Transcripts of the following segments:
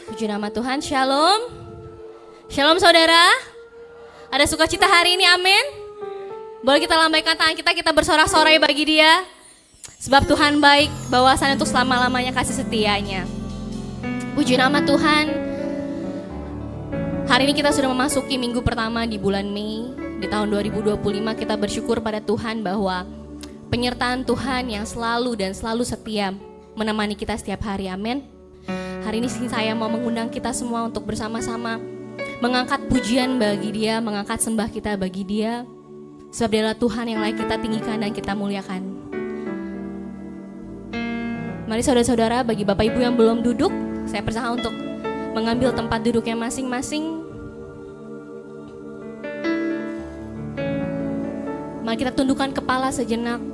Puji nama Tuhan, shalom. Shalom saudara. Ada sukacita hari ini, amin. Boleh kita lambaikan tangan kita bersorak-sorai bagi dia. Sebab Tuhan baik, bawasannya untuk selama-lamanya kasih setianya. Puji nama Tuhan. Hari ini kita sudah memasuki minggu pertama di bulan Mei. Di tahun 2025 kita bersyukur pada Tuhan bahwa penyertaan Tuhan yang selalu dan selalu setia menemani kita setiap hari, amin. Hari ini saya mau mengundang kita semua untuk bersama-sama mengangkat pujian bagi dia, mengangkat sembah kita bagi dia. Sebab dia adalah Tuhan yang layak kita tinggikan dan kita muliakan. Mari saudara-saudara, bagi Bapak Ibu yang belum duduk, saya persilakan untuk mengambil tempat duduknya masing-masing. Mari kita tundukkan kepala sejenak.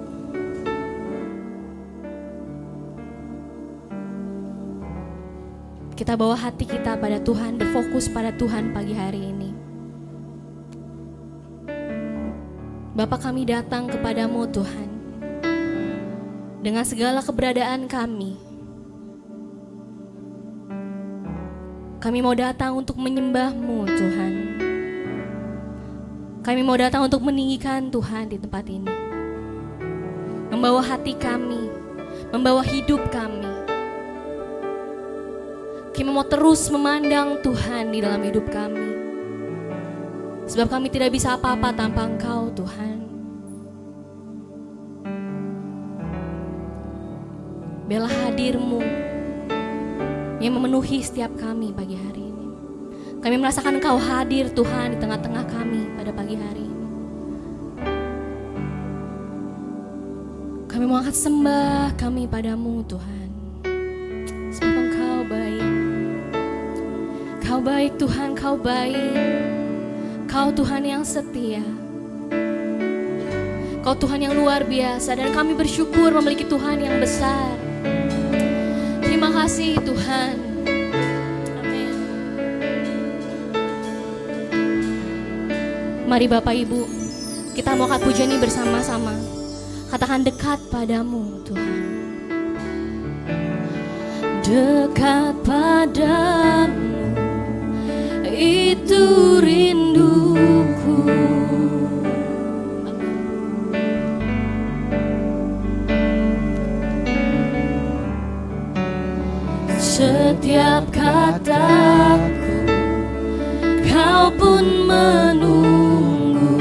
Kita bawa hati kita pada Tuhan, berfokus pada Tuhan pagi hari ini. Bapa, kami datang kepadamu Tuhan, dengan segala keberadaan kami. Kami mau datang untuk menyembah-Mu Tuhan. Kami mau datang untuk meninggikan Tuhan di tempat ini. Membawa hati kami, membawa hidup kami. Kami mau terus memandang Tuhan di dalam hidup kami. Sebab kami tidak bisa apa-apa tanpa Engkau Tuhan. Biarlah hadir-Mu yang memenuhi setiap kami pagi hari ini. Kami merasakan Engkau hadir Tuhan di tengah-tengah kami pada pagi hari ini. Kami mau angkat sembah kami padamu Tuhan. Sebab Engkau baik. Kau baik Tuhan, Kau baik. Kau Tuhan yang setia. Kau Tuhan yang luar biasa. Dan kami bersyukur memiliki Tuhan yang besar. Terima kasih Tuhan. Amin. Mari Bapak Ibu, kita mau angkat pujian ini bersama-sama. Katakan dekat padamu Tuhan. Dekat padamu, itu rinduku. Setiap kataku, Kau pun menunggu.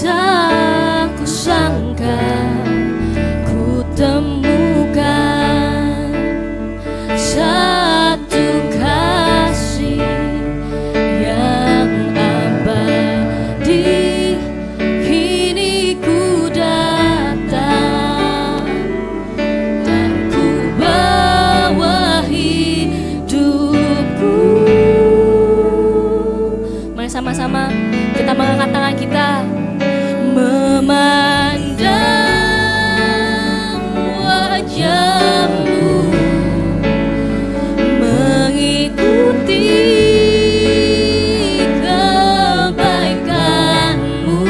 Tak kusangka ku temukan satu kasih yang abadi. Kini ku datang dan ku bawa hidupku. Mari sama-sama kita mengangkat tangan kita, memandang wajah-Mu, mengikuti kebaikan-Mu,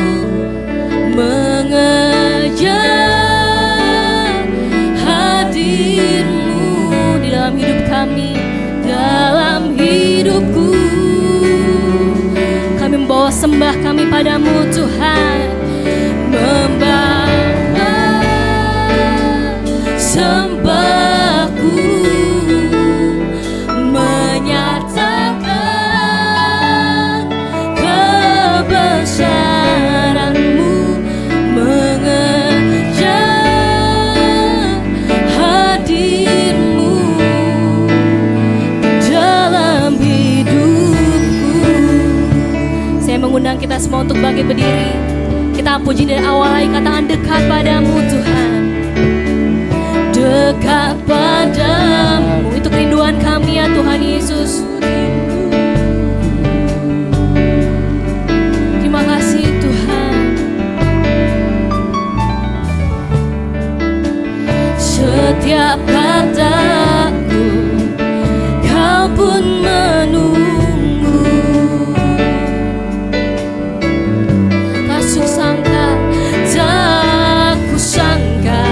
mengejar hadir-Mu di dalam hidup kami, dalam hidupku. Kami membawa sembah kami padamu Tuhan, membawa sembahku, menyatakan kebesaran-Mu, mengejar hadir-Mu dalam hidupku. Saya mengundang kita semua untuk bangkit berdiri. Kita puji dari awal lagi, katakan dekat padamu Tuhan. Dekat padamu, itu kerinduan kami ya Tuhan Yesus. Terima kasih Tuhan. Setiap kataku, Kau pun menunggu. Tak kusangka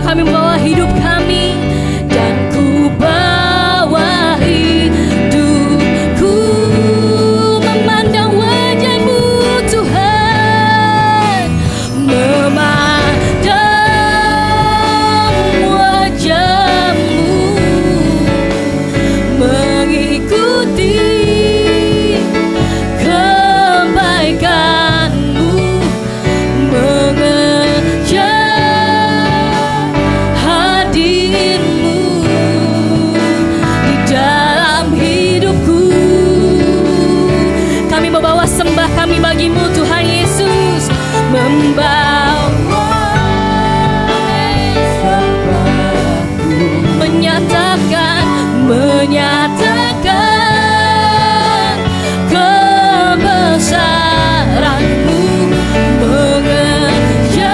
kami membawa hidup kami, dan ku bawa hidupku memandang wajah-Mu Tuhan, memandang wajah-Mu, mengikuti kebaikan-Mu, mengejar hadir-Mu di dalam hidupku. Kami membawa sembah kami bagi-Mu Tuhan Yesus, membawa menyatakan kebesaran-Mu, mengejar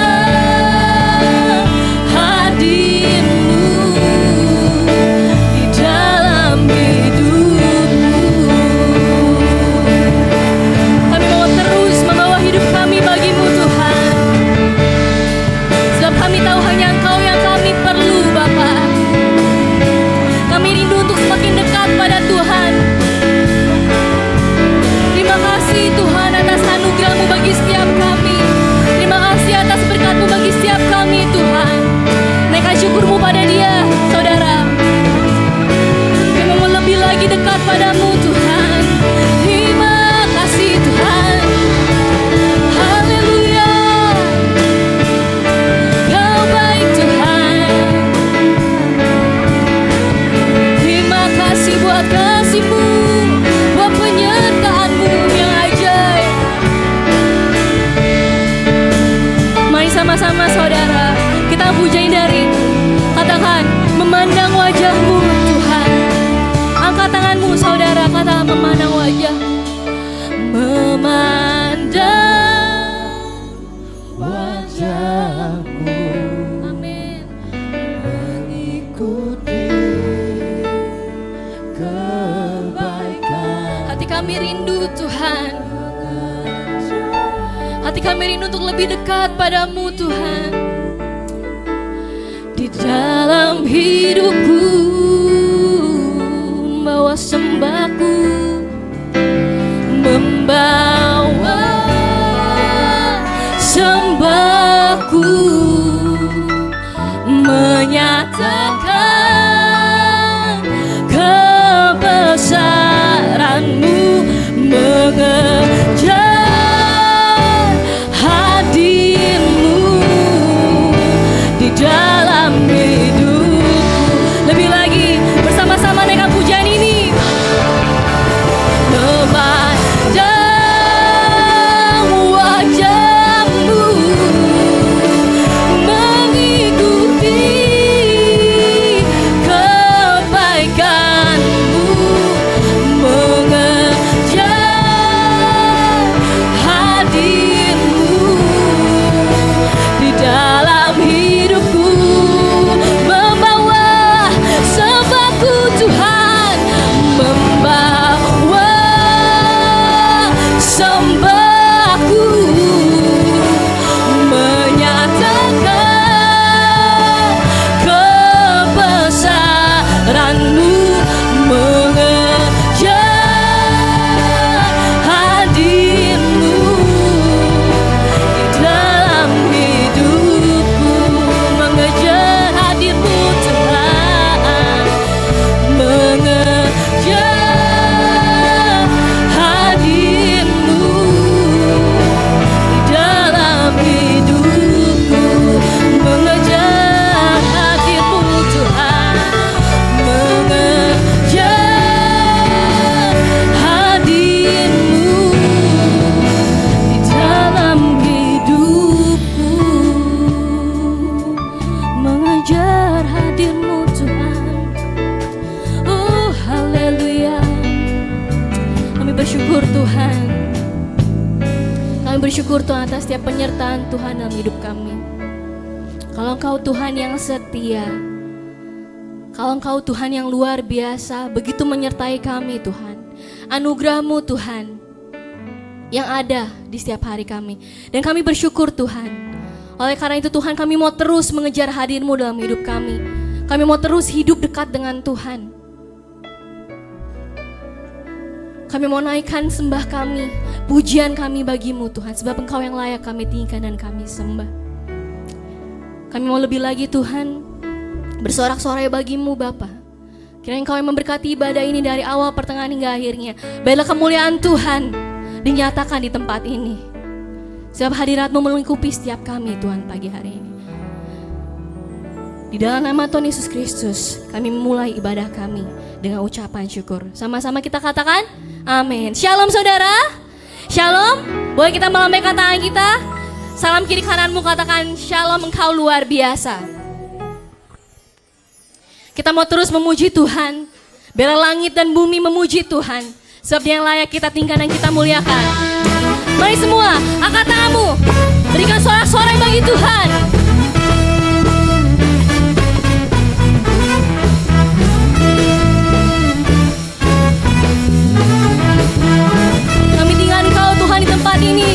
hadir-Mu di dalam hidupku. Kami mau terus membawa hidup kami bagi-Mu Tuhan, sebab kami tahu hanya Engkau yang kami perlu Bapa. Kami rindu untuk semakin dekat pada Tuhan. Terima kasih Tuhan atas anugerah-Mu bagi setiap kami. Terima kasih atas berkat-Mu bagi setiap kami Tuhan. Naikkan syukur-Mu pada Dia, saudara. Kami mau lebih lagi dekat padamu Tuhan. Terima kasih Tuhan. Haleluya. Kau baik Tuhan. Terima kasih buat kasih-Mu, buat penyertaan-Mu yang ajaib. Mari sama-sama saudara, kita pujain dari katakan memandang wajah-Mu Tuhan. Angkat tanganmu saudara, katakan memandang wajah-Mu. Memandang wajah-Mu. Amin. Mengikuti kebaikan. Hati kami rindu Tuhan. Hati kami rindu untuk lebih dekat padamu Tuhan. Di dalam hidupku membawa sembahku, membawa sembahku, menyatakan kebesaran-Mu, mengejar hadir-Mu di dalam hidupku. Lebih lagi bersama-sama naikkan pujian ini. Memandang wajah-Mu, mengikuti kebaikan-Mu, mengejar hadir-Mu di dalam hidupku, membawa sembahku Tuhan, membawa sembahku, menyatakan kebesaran-Mu, mengejar hadir-Mu di dalam hidupku, mengejar hadir-Mu Tuhan, mengejar hadir-Mu di dalam hidupku, mengejar hadir-Mu Tuhan, mengejar hadir-Mu di dalam hidupku, mengejar hadir-Mu Tuhan. Oh haleluya. Kami bersyukur Tuhan. Kami bersyukur Tuhan atas setiap penyertaan Tuhan dalam hidup kami. Kalau Engkau Tuhan yang setia, kalau Engkau Tuhan yang luar biasa, begitu menyertai kami Tuhan. Anugerah-Mu Tuhan yang ada di setiap hari kami. Dan kami bersyukur Tuhan Oleh karena itu Tuhan, kami mau terus mengejar hadir-Mu dalam hidup kami. Kami mau terus hidup dekat dengan Tuhan. Kami mau naikkan sembah kami, pujian kami bagi-Mu Tuhan, sebab Engkau yang layak kami tinggikan dan kami sembah. Kami mau lebih lagi Tuhan, bersorak-sorai bagi-Mu Bapa. Kiranya Engkau yang memberkati ibadah ini dari awal, pertengahan hingga akhirnya. Biarlah kemuliaan Tuhan dinyatakan di tempat ini. Sebab hadirat-Mu melingkupi setiap kami Tuhan pagi hari ini. Di dalam nama Tuhan Yesus Kristus, kami memulai ibadah kami dengan ucapan syukur. Sama-sama kita katakan, amin. Shalom saudara. Shalom. Boleh kita melambaikan tangan kita? Salam kiri kananmu, katakan shalom, engkau luar biasa. Kita mau terus memuji Tuhan. Biarlah langit dan bumi memuji Tuhan. Sebab Dia yang layak kita tinggikan dan kita muliakan. Mari semua, angkat tanganmu. Berikan sorak-sorai bagi Tuhan. Kami tinggal Engkau Tuhan di tempat ini.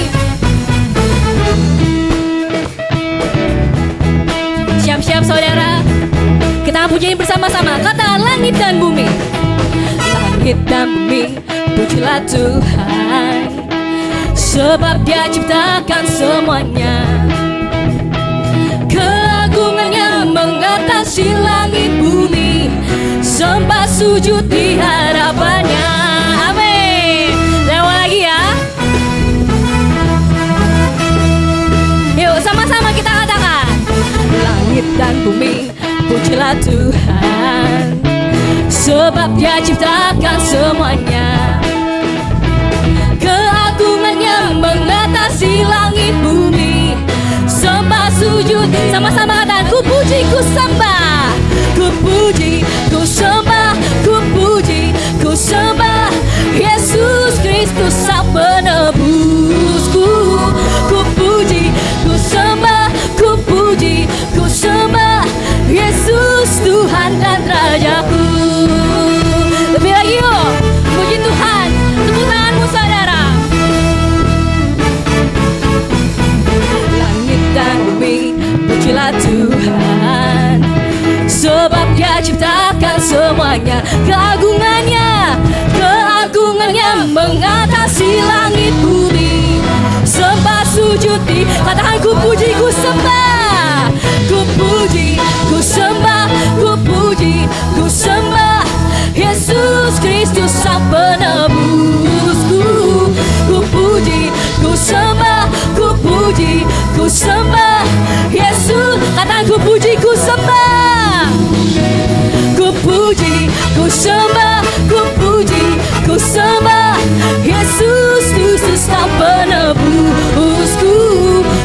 Siap-siap saudara. Kita pujiin bersama-sama. Kata langit dan bumi. Langit dan bumi, pujilah Tuhan. Sebab Dia ciptakan semuanya. Keagungannya mengatasi langit bumi. Sembah sujud di hadapannya. Amin. Lewat lagi ya. Yuk sama-sama kita katakan. Langit dan bumi, pujilah Tuhan. Sebab Dia ciptakan semuanya. Keagungannya mengatasi langit bumi. Sembah sujud, sama-sama katakan, ku puji, ku sembah. Ku puji, ku sembah, ku puji, ku sembah Yesus Kristus Sang Penebusku. Ku puji, ku sembah, ku puji, ku sembah Yesus Tuhan dan Rajaku. Lebih lagi yuk, puji Tuhan. Tepuk tanganmu saudara. Langit dan bumi, pujilah Tuhan. Sebab Dia ciptakan semuanya. Keagungannya, keagungannya mengatasi langit bumi. Sembah sujud di, katakan ku puji, ku sembah. Ku puji, ku sembah, ku puji, ku sembah Yesus Kristus Sang Penebusku. Ku puji, ku sembah, ku puji, ku sembah Yesus. Katakan ku puji, ku sembah. Ku puji, ku sembah, ku puji, ku sembah Yesus Kristus Sang Penebusku.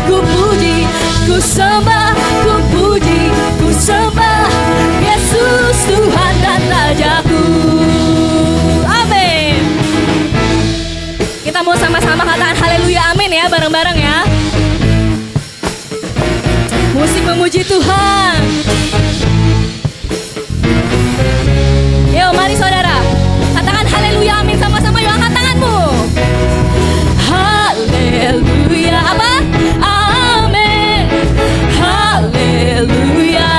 Ku puji, ku sembah, ku puji, ku sembah Yesus Tuhan dan Rajaku. Amin. Kita mau sama-sama katakan haleluya amin ya, bareng-bareng ya. Musik memuji Tuhan. Yuk mari saudara, katakan haleluya amin sama-sama, yuk angkat tanganmu. Haleluya apa? Amin. Haleluya.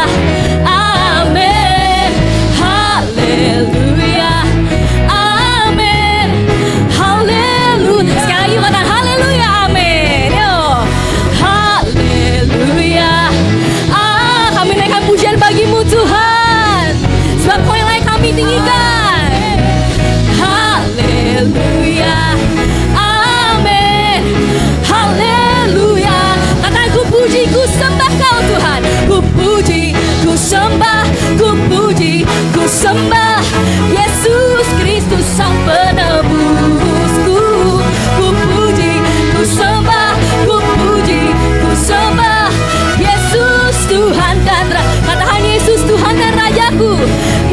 Amin. Haleluya. Amin. Haleluya. Sekali lagi katakan haleluya amin. Yuk. Haleluya. Kami naikkan pujian bagi-Mu Tuhan. Sebab Kau yang layak kami tinggikan. Haleluya. Amin. Haleluya. Katakan ku puji, ku sembah Kau Tuhan. Ku puji, ku sembah, ku puji, ku sembah Yesus Kristus Sang Penebusku. Ku puji, ku sembah, ku puji, ku sembah Yesus Tuhan dan Raja. Katakan Yesus Tuhan dan Rajaku.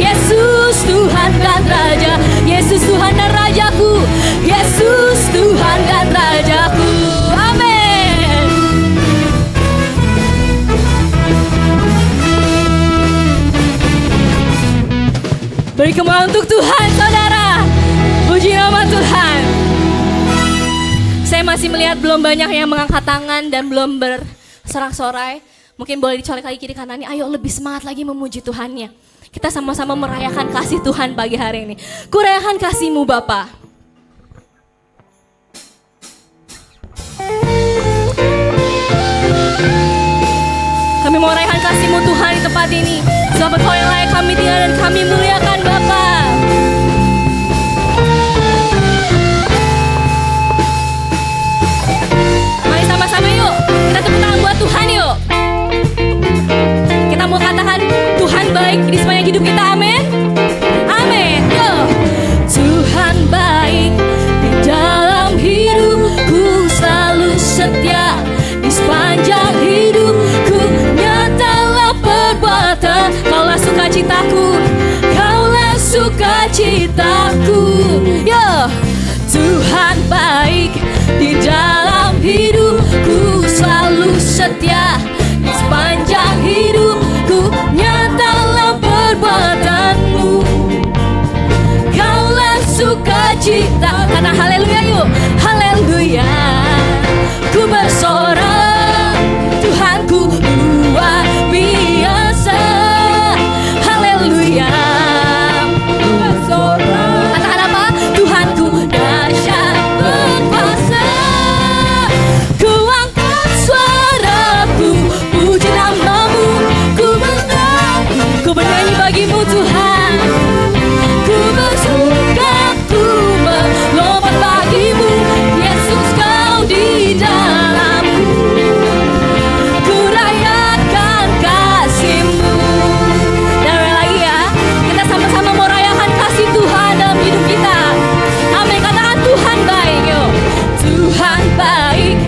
Yesus Tuhan dan Raja. Yesus Tuhan dan Rajaku. Yesus Tuhan dan Rajaku. Amin. Beri kemuliaan untuk Tuhan saudara. Puji nama Tuhan. Saya masih melihat belum banyak yang mengangkat tangan dan belum sorak-sorai. Mungkin boleh dicolek lagi kiri kanannya, ayo lebih semangat lagi memuji Tuhannya. Kita sama-sama merayakan kasih Tuhan pagi hari ini. Kurayakan kasih-Mu Bapa. Kami mau merayakan kasih-Mu Tuhan di tempat ini. Sebab Engkau yang layak kami tinggal dan kami muliakan Bapa. Mari sama-sama yuk, kita tepuk tangan buat Tuhan yuk. Kita mau katakan Tuhan baik di sepanjang hidup kita, amin. Amin, yuk. Tuhan baik di dalam hidupku, selalu setia di sepanjang hidupku. Nyatalah perbuatan, Kaulah sukacitaku, Kaulah sukacitaku. Yo, Tuhan baik di dalam hidupku, selalu setia di sepanjang hidupku. Nyatalah perbuatan-Mu, Kaulah sukacita. Karena haleluya yuk, haleluya. Ku bersorak, Tuhanku luar biasa. Haleluya. Ku bersorak, katakan apa? Tuhanku dahsyat berkuasa. Ku angkat suaraku, puji nama-Mu. Ku bernyanyi bagi-Mu Tuhan. Ku bersuka, ku melompat bagi-Mu. Yesus Kau di dalamku. Ku rayakan kasih-Mu. Dan lagi ya, kita sama-sama mau rayakan kasih Tuhan dalam hidup kita. Amin, katakan Tuhan baik yuk. Tuhan baik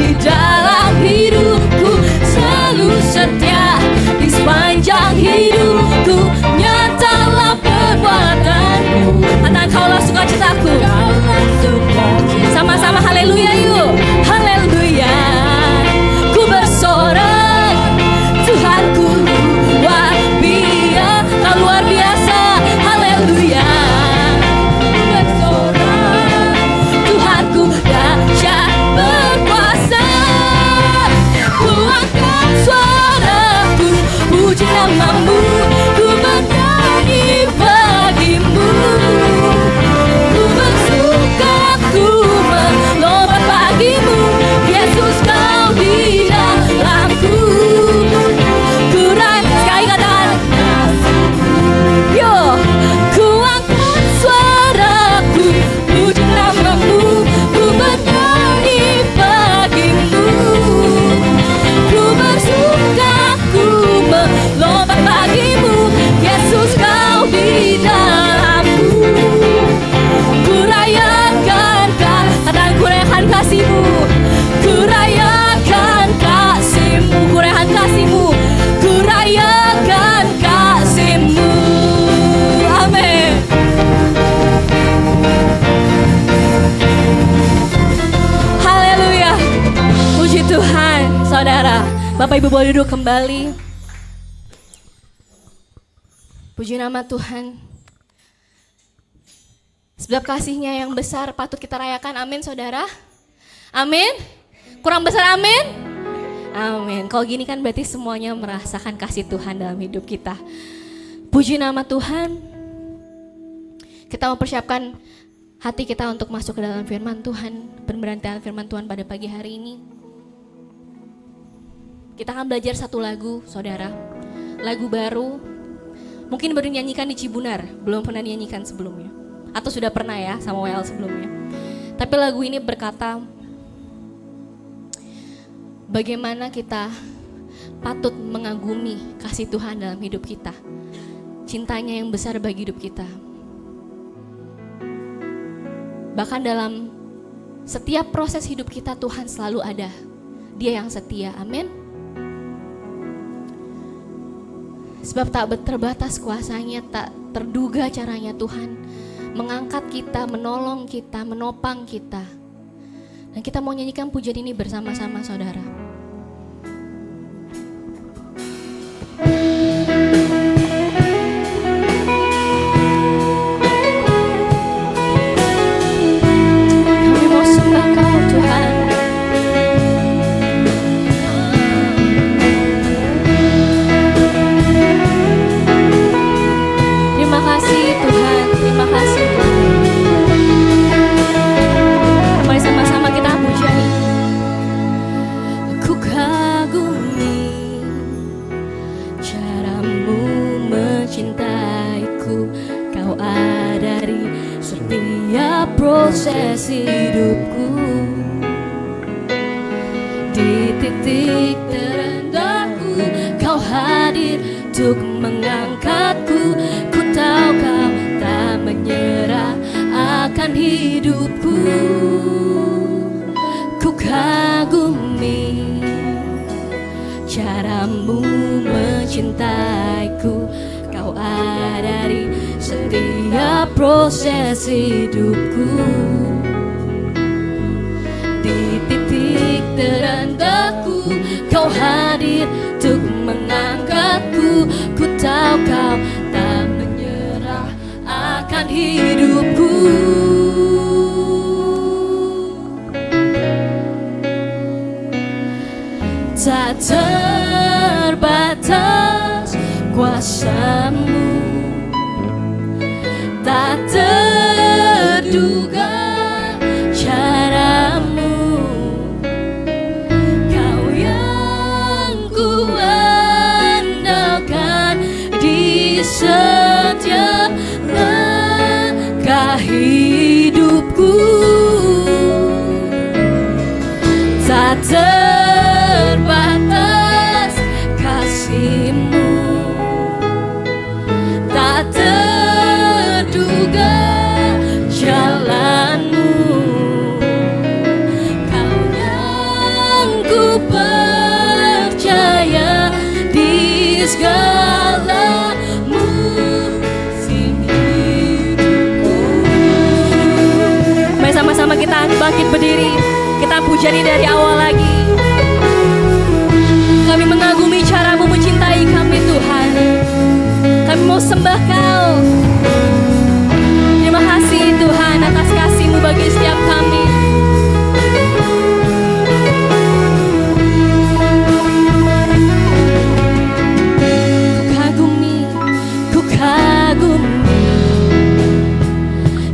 di dalam hidupku, selalu setia di sepanjang hidupku. Nyatalah perbuatan-Mu, katakan Kaulah sukacitaku. Sama-sama haleluya yuk, haleluya. Ku bersorak, Tuhanku luar biasa. Kau luar biasa, haleluya. Ku bersorak, Tuhanku dahsyat berkuasa. Ku angkat suaraku, puji nama-Mu. Ku bernyanyi bagi-Mu. Ku bersuka, ku melompat bagi-Mu. Yesus Kau di dalamku. Ku rayakan, sekali katakan, yo. Ku angkat suaraku, puji nama-Mu. Ku bernyanyi bagi-Mu. Ku bersuka, ku melompat bagi-Mu. Yesus Kau di dalamku. Ku rayakan, katakan ku rayakan kasih-Mu. Ku rayakan kasih-Mu, ku rayakan kasih-Mu. Ku rayakan kasih-Mu. Amin. Haleluya. Puji Tuhan, saudara. Bapak Ibu boleh duduk kembali. Puji nama Tuhan. Sebab kasih-Nya yang besar patut kita rayakan, amin saudara. Amin. Kurang besar amin. Amin. Kalau gini kan berarti semuanya merasakan kasih Tuhan dalam hidup kita. Puji nama Tuhan. Kita mempersiapkan hati kita untuk masuk ke dalam firman Tuhan, pemberitaan firman Tuhan pada pagi hari ini. Kita akan belajar satu lagu, saudara. Lagu baru, mungkin baru nyanyikan di Cibunar, belum pernah nyanyikan sebelumnya. Atau sudah pernah ya sama WL sebelumnya. Tapi lagu ini berkata, bagaimana kita patut mengagumi kasih Tuhan dalam hidup kita. Cintanya yang besar bagi hidup kita. Bahkan dalam setiap proses hidup kita Tuhan selalu ada. Dia yang setia, amin. Sebab tak terbatas kuasanya, tak terduga caranya Tuhan mengangkat kita, menolong kita, menopang kita. Dan kita mau nyanyikan pujian ini bersama-sama saudara. Kami mau sembah Kau Tuhan. setiap proses hidupku. Di titik terendahku Kau hadir untuk mengangkatku. Ku tahu Kau tak menyerah akan hidupku. Ku kagumi caramu mencintaiku. Kau ada di setiap proses hidupku. Di titik terendahku Kau hadir untuk mengangkatku. Ku tahu Kau tak menyerah akan hidupku. Tak terbatas kuasa-Mu, tak terduga cara-Mu. Kau yang ku andalkan di setiap langkah hidupku. Tak terbatas kasih-Mu, tak terduga jalan-Mu. Kau yang ku percaya di segala musim hidupku. Mari sama-sama kita bangkit berdiri, kita pujian dari awal lagi. Kami mengagumi cara-Mu mencintai kami Tuhan. Kami mau sembah Kau. Terima kasih Tuhan atas kasih-Mu bagi setiap kami. Ku kagumi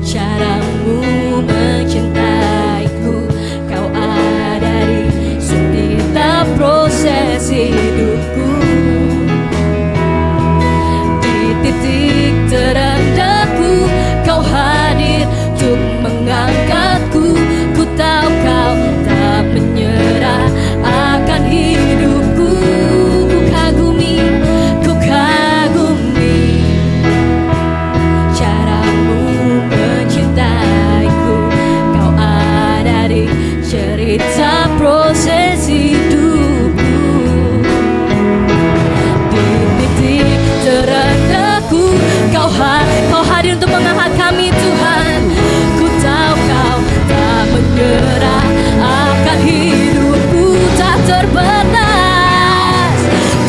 cara-Mu mencintaiku. Kau ada di setiap proses hidupku. Di titik terendahku Kau hadir untuk mengangkatku. Ku tahu Kau tak menyerah akan hidupku. Ku kagumi cara-Mu mencintaiku. Kau ada di cerita proses hidupku. Di titik terendahku Kau hadir untuk mengangkat kami Tuhan. Ku tahu Kau tak menyerah akan hidupku. Tak terbatas,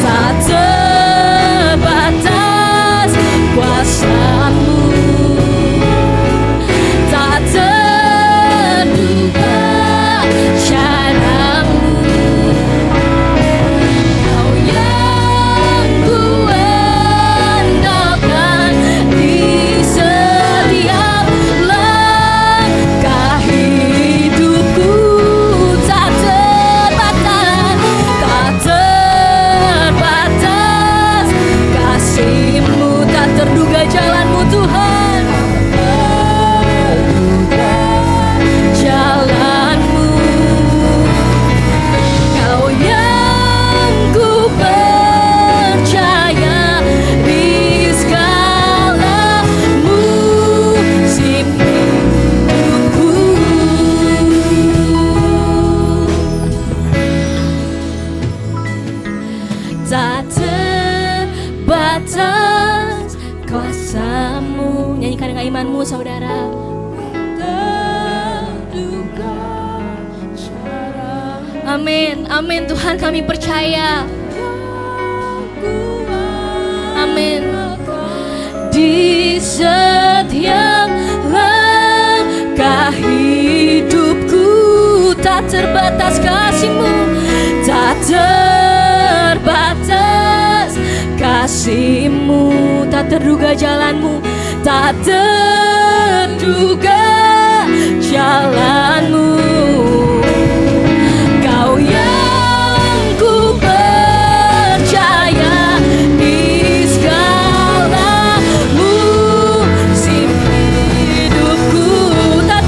tak terbatas kuasa-Mu, tak terduga cara-Mu. Kau yang ku andalkan di setiap langkah hidupku. Tak terbatas kasih-Mu, tak terduga jalan-Mu Tuhan. Jalan-Mu, Kau yang ku percaya di segala musim hidupku. Tak terbatas kuasa-Mu. Nyanyikan dengan imanmu saudara. Amin, amin Tuhan, kami percaya. Amin. Di setiap langkah hidupku tak terbatas kasih-Mu, tak terbatas kasih-Mu, tak terduga jalan-Mu, tak terduga jalan-Mu. Kau yang ku percaya di segala musim hidupku. Tak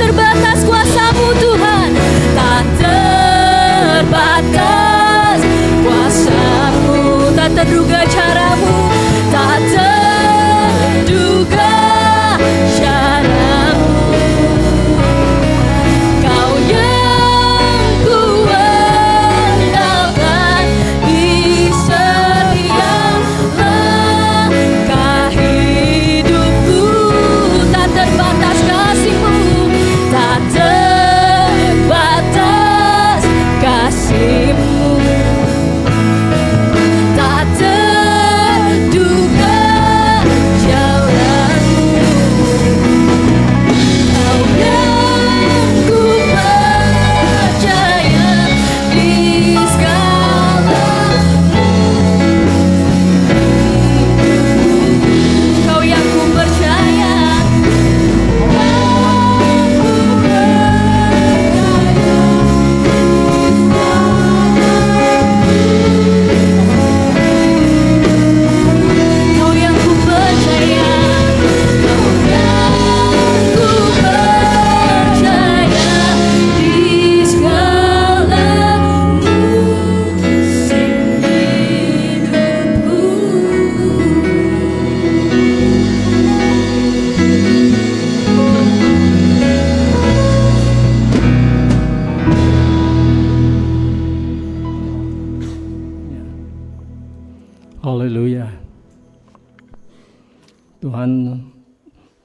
Tuhan,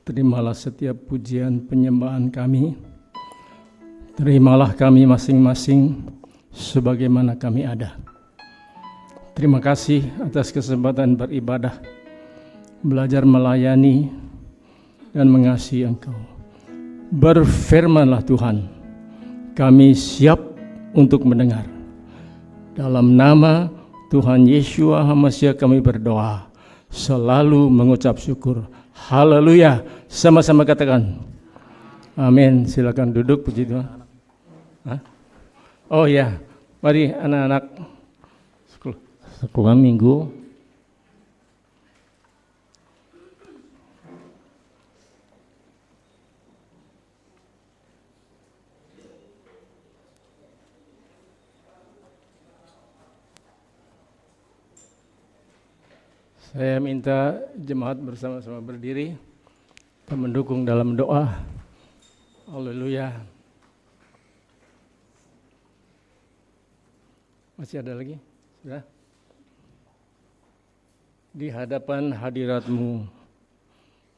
terimalah setiap pujian penyembahan kami. Terimalah kami masing-masing sebagaimana kami ada. Terima kasih atas kesempatan beribadah, belajar melayani, dan mengasihi Engkau. Berfirmanlah Tuhan, kami siap untuk mendengar. Dalam nama Tuhan Yeshua HaMashiach kami berdoa, selalu mengucap syukur. Haleluya. Sama-sama katakan amin. Silakan duduk, puji Tuhan. Oh ya, mari anak-anak sekolah minggu. Saya minta jemaat bersama-sama berdiri dan mendukung dalam doa. Haleluya. Masih ada lagi? Sudah? Di hadapan hadirat-Mu,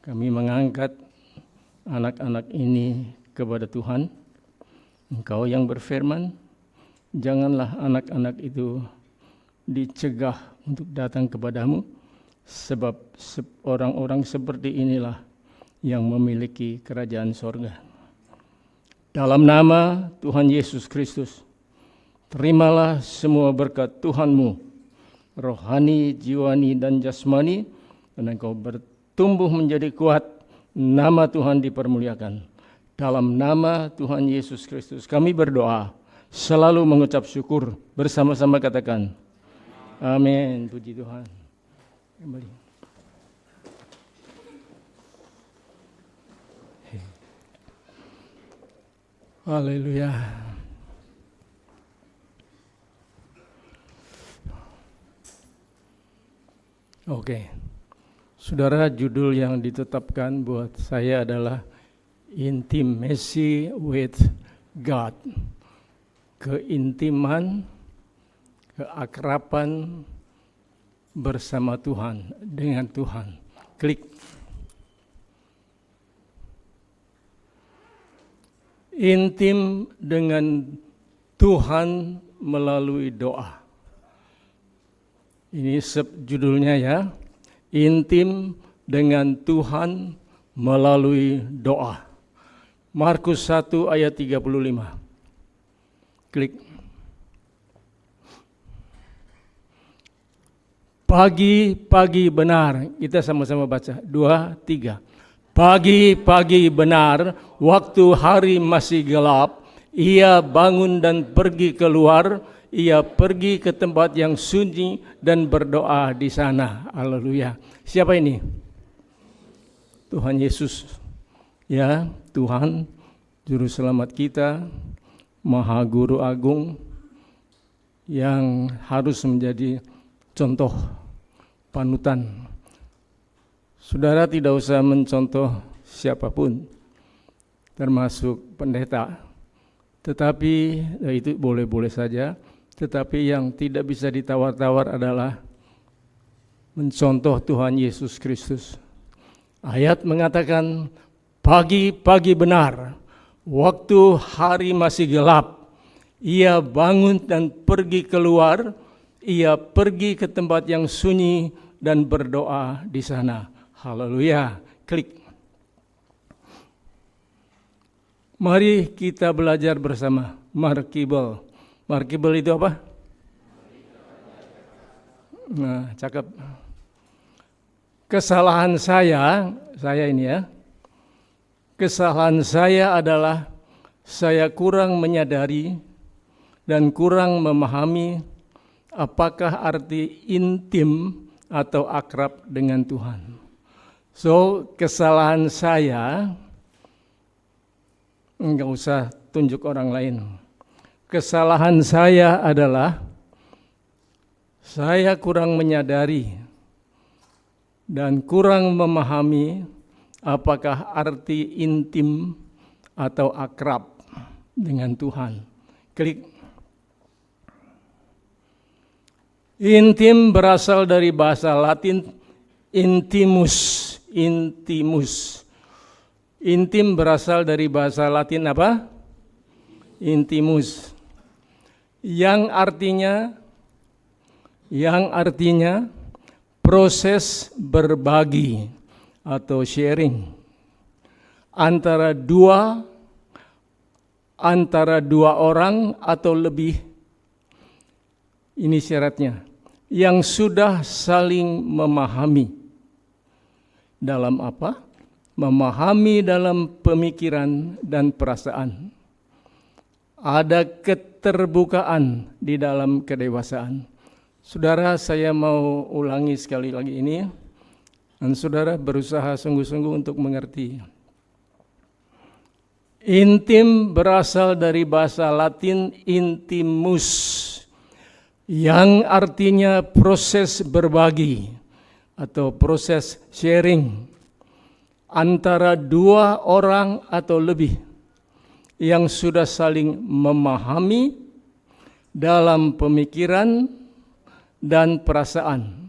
kami mengangkat anak-anak ini kepada Tuhan. Engkau yang berfirman, janganlah anak-anak itu dicegah untuk datang kepadamu, sebab orang-orang seperti inilah yang memiliki kerajaan sorga. Dalam nama Tuhan Yesus Kristus, terimalah semua berkat Tuhan-Mu, rohani, jiwani, dan jasmani, dan Engkau bertumbuh menjadi kuat, nama Tuhan dipermuliakan. Dalam nama Tuhan Yesus Kristus kami berdoa, selalu mengucap syukur, bersama-sama katakan amin. Puji Tuhan. Kembali. Haleluya. Oke, saudara, judul yang ditetapkan buat saya adalah Intimacy with God. Keintiman, keakraban bersama Tuhan, dengan Tuhan. Klik. Intim dengan Tuhan melalui doa. Ini judulnya ya, intim dengan Tuhan melalui doa. Markus 1 ayat 35. Klik. Pagi-pagi benar, kita sama-sama baca, 2, 3. Pagi-pagi benar, waktu hari masih gelap, ia bangun dan pergi keluar. Ia pergi ke tempat yang sunyi dan berdoa di sana. Haleluya. Siapa ini? Tuhan Yesus. Ya, Tuhan, Juru Selamat kita, Maha Guru Agung, yang harus menjadi contoh panutan. Saudara tidak usah mencontoh siapapun, termasuk pendeta. Tetapi itu boleh-boleh saja. Tetapi yang tidak bisa ditawar-tawar adalah mencontoh Tuhan Yesus Kristus. Ayat mengatakan, pagi-pagi benar, waktu hari masih gelap, ia bangun dan pergi keluar, ia pergi ke tempat yang sunyi dan berdoa di sana. Haleluya. Klik. Mari kita belajar bersama Markibel. Markibel itu apa? Nah, cakep. Kesalahan saya ini ya. Kesalahan saya adalah saya kurang menyadari dan kurang memahami apakah arti intim atau akrab dengan Tuhan. So, kesalahan saya, enggak usah tunjuk orang lain. Kesalahan saya adalah saya kurang menyadari dan kurang memahami apakah arti intim atau akrab dengan Tuhan. Klik. Intim berasal dari bahasa Latin intimus. intimus. Intim berasal dari bahasa Latin apa? Intimus. Yang artinya proses berbagi atau sharing antara dua orang atau lebih. Ini syaratnya, yang sudah saling memahami. Dalam apa? Memahami dalam pemikiran dan perasaan. Ada keterbukaan di dalam kedewasaan. Saudara, saya mau ulangi sekali lagi ini, dan saudara berusaha sungguh-sungguh untuk mengerti. Intim berasal dari bahasa Latin intimus, yang artinya proses berbagi atau proses sharing antara dua orang atau lebih yang sudah saling memahami dalam pemikiran dan perasaan.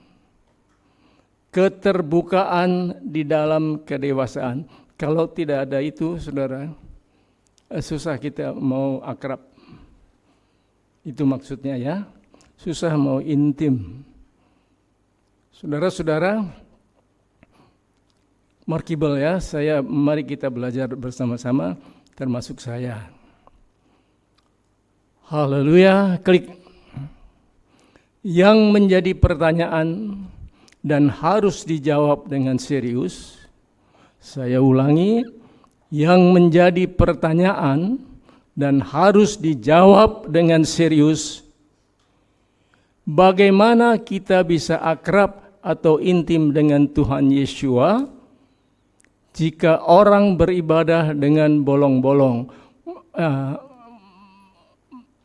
Keterbukaan di dalam kedewasaan. Kalau tidak ada itu, saudara, susah kita mau akrab. Itu maksudnya ya. Susah mau intim. Saudara-saudara, markibel ya, mari kita belajar bersama-sama, termasuk saya. Haleluya, klik. Yang menjadi pertanyaan dan harus dijawab dengan serius, saya ulangi, yang menjadi pertanyaan dan harus dijawab dengan serius, bagaimana kita bisa akrab atau intim dengan Tuhan Yeshua jika orang beribadah dengan bolong-bolong?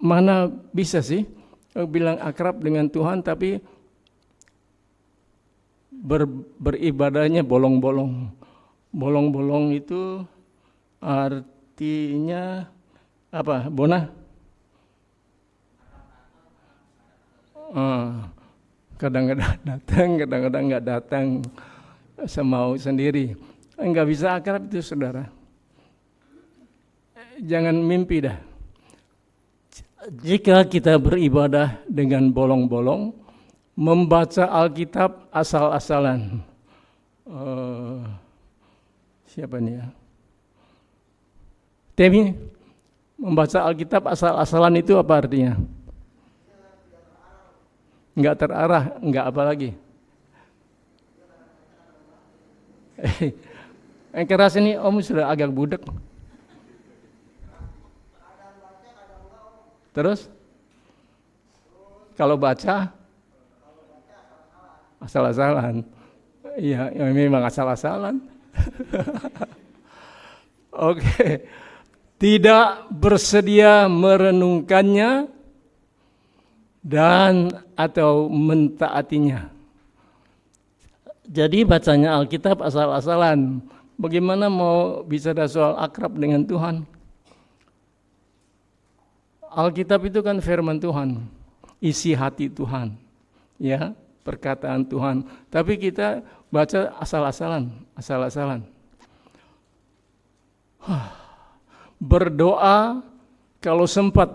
Mana bisa sih bilang akrab dengan Tuhan tapi beribadahnya bolong-bolong? Bolong-bolong itu artinya apa, Bona? Kadang-kadang datang, kadang-kadang nggak datang, semau sendiri. Nggak bisa akrab itu, saudara. Jangan mimpi dah. Jika kita beribadah dengan bolong-bolong, membaca Alkitab asal-asalan. Siapa nih ya? Temi, membaca Alkitab asal-asalan itu apa artinya? Enggak terarah, enggak apa lagi? Yang keras ini Om sudah agak budek. Terus? Kalau baca asal-asalan. Iya, memang asal-asalan. Oke. Tidak bersedia merenungkannya dan atau mentaatinya. Jadi bacanya Alkitab asal-asalan. Bagaimana mau bisa ada soal akrab dengan Tuhan? Alkitab itu kan firman Tuhan, isi hati Tuhan, ya, perkataan Tuhan. Tapi kita baca asal-asalan. Berdoa kalau sempat.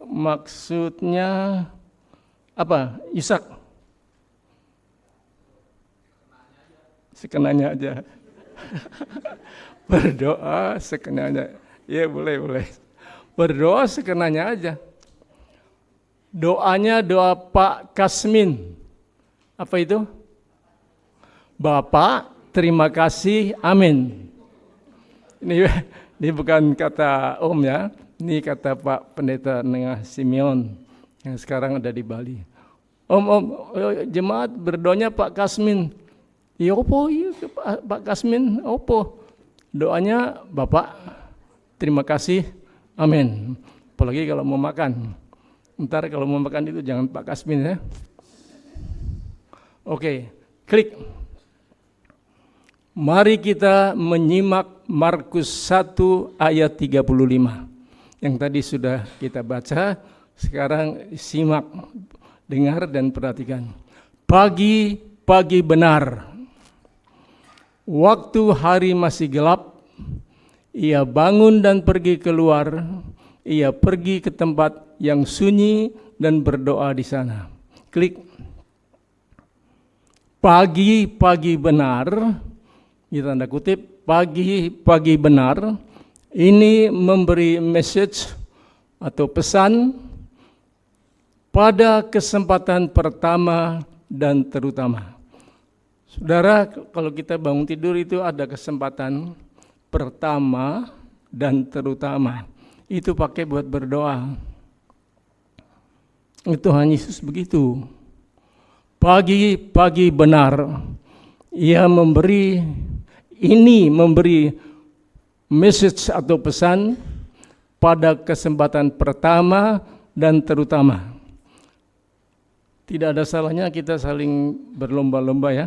Maksudnya apa? Ishak. Sekenanya aja. Berdoa sekenanya. Ya boleh. Berdoa sekenanya aja. Doanya doa Pak Kasmin. Apa itu? Bapak, terima kasih, amin. Ini bukan kata Om ya. Ini kata Pak Pendeta Nengah Simeon yang sekarang ada di Bali. Om, jemaat berdoanya Pak Kasmin. Ya opo, iya Pak Kasmin, opo. Doanya Bapak, terima kasih, amin. Apalagi kalau mau makan. Ntar kalau mau makan itu jangan Pak Kasmin ya. Oke, klik. Mari kita menyimak Markus 1 ayat 35. Yang tadi sudah kita baca, sekarang simak, dengar dan perhatikan. Pagi benar. Waktu hari masih gelap, ia bangun dan pergi keluar. Ia pergi ke tempat yang sunyi dan berdoa di sana. Klik. Pagi-pagi benar, di tanda kutip, pagi-pagi benar, ini memberi message atau pesan pada kesempatan pertama dan terutama. Saudara, kalau kita bangun tidur itu ada kesempatan pertama dan terutama. Itu pakai buat berdoa. Tuhan Yesus begitu. Pagi-pagi benar, ia memberi message atau pesan pada kesempatan pertama dan terutama. Tidak ada salahnya kita saling berlomba-lomba ya.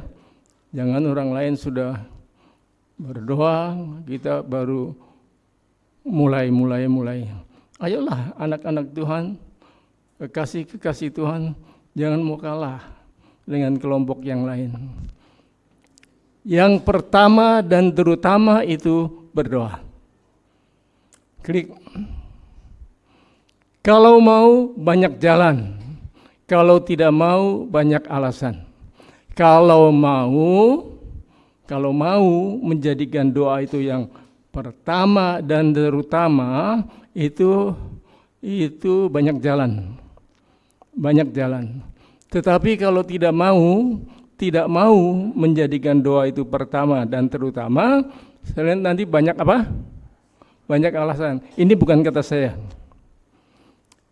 Jangan orang lain sudah berdoa, kita baru mulai. Ayolah anak-anak Tuhan, kekasih Tuhan, jangan mau kalah dengan kelompok yang lain. Yang pertama dan terutama itu berdoa. Klik. Kalau mau banyak jalan, kalau tidak mau banyak alasan. Kalau mau menjadikan doa itu yang pertama dan terutama, itu banyak jalan. Tetapi kalau tidak mau menjadikan doa itu pertama dan terutama, selain nanti banyak apa? Banyak alasan. Ini bukan kata saya.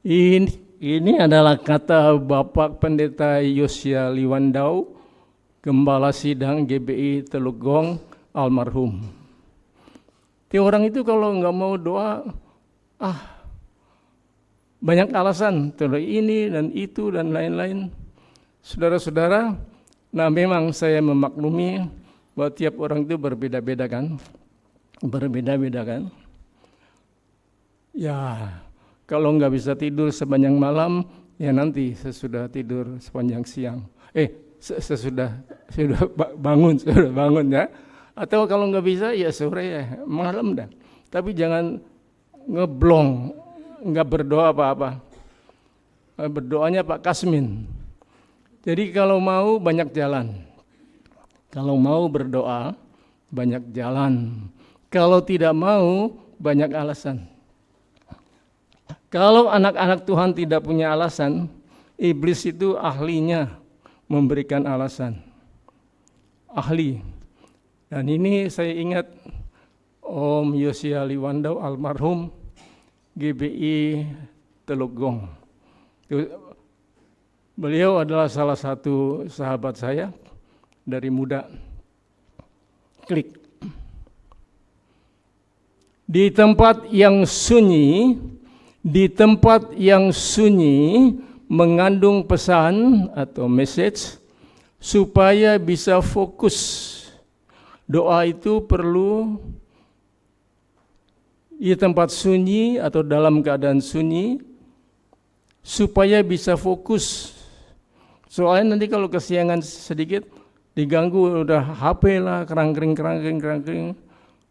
Ini adalah kata Bapak Pendeta Yosia Liwandau, Gembala Sidang GBI Teluk Gong, almarhum. Orang itu kalau nggak mau doa, banyak alasan, ini dan itu dan lain-lain. Saudara-saudara, nah memang saya memaklumi bahwa tiap orang itu berbeda-beda kan. Ya, kalau nggak bisa tidur sepanjang malam, ya nanti sesudah tidur sepanjang siang. Sesudah bangun ya. Atau kalau nggak bisa ya sore ya, malam dah. Tapi jangan ngeblong, nggak berdoa apa-apa. Berdoanya Pak Kasmin. Jadi kalau mau banyak jalan. Kalau mau berdoa banyak jalan. Kalau tidak mau banyak alasan. Kalau anak-anak Tuhan tidak punya alasan, iblis itu ahlinya memberikan alasan. Ahli. Dan ini saya ingat Om Yosia Liwandau almarhum GBI Teluk Gong. Beliau adalah salah satu sahabat saya dari muda. Klik. Di tempat yang sunyi mengandung pesan atau message supaya bisa fokus. Doa itu perlu di tempat sunyi atau dalam keadaan sunyi supaya bisa fokus. Soalnya nanti kalau kesiangan sedikit diganggu udah HP lah, kerangkering,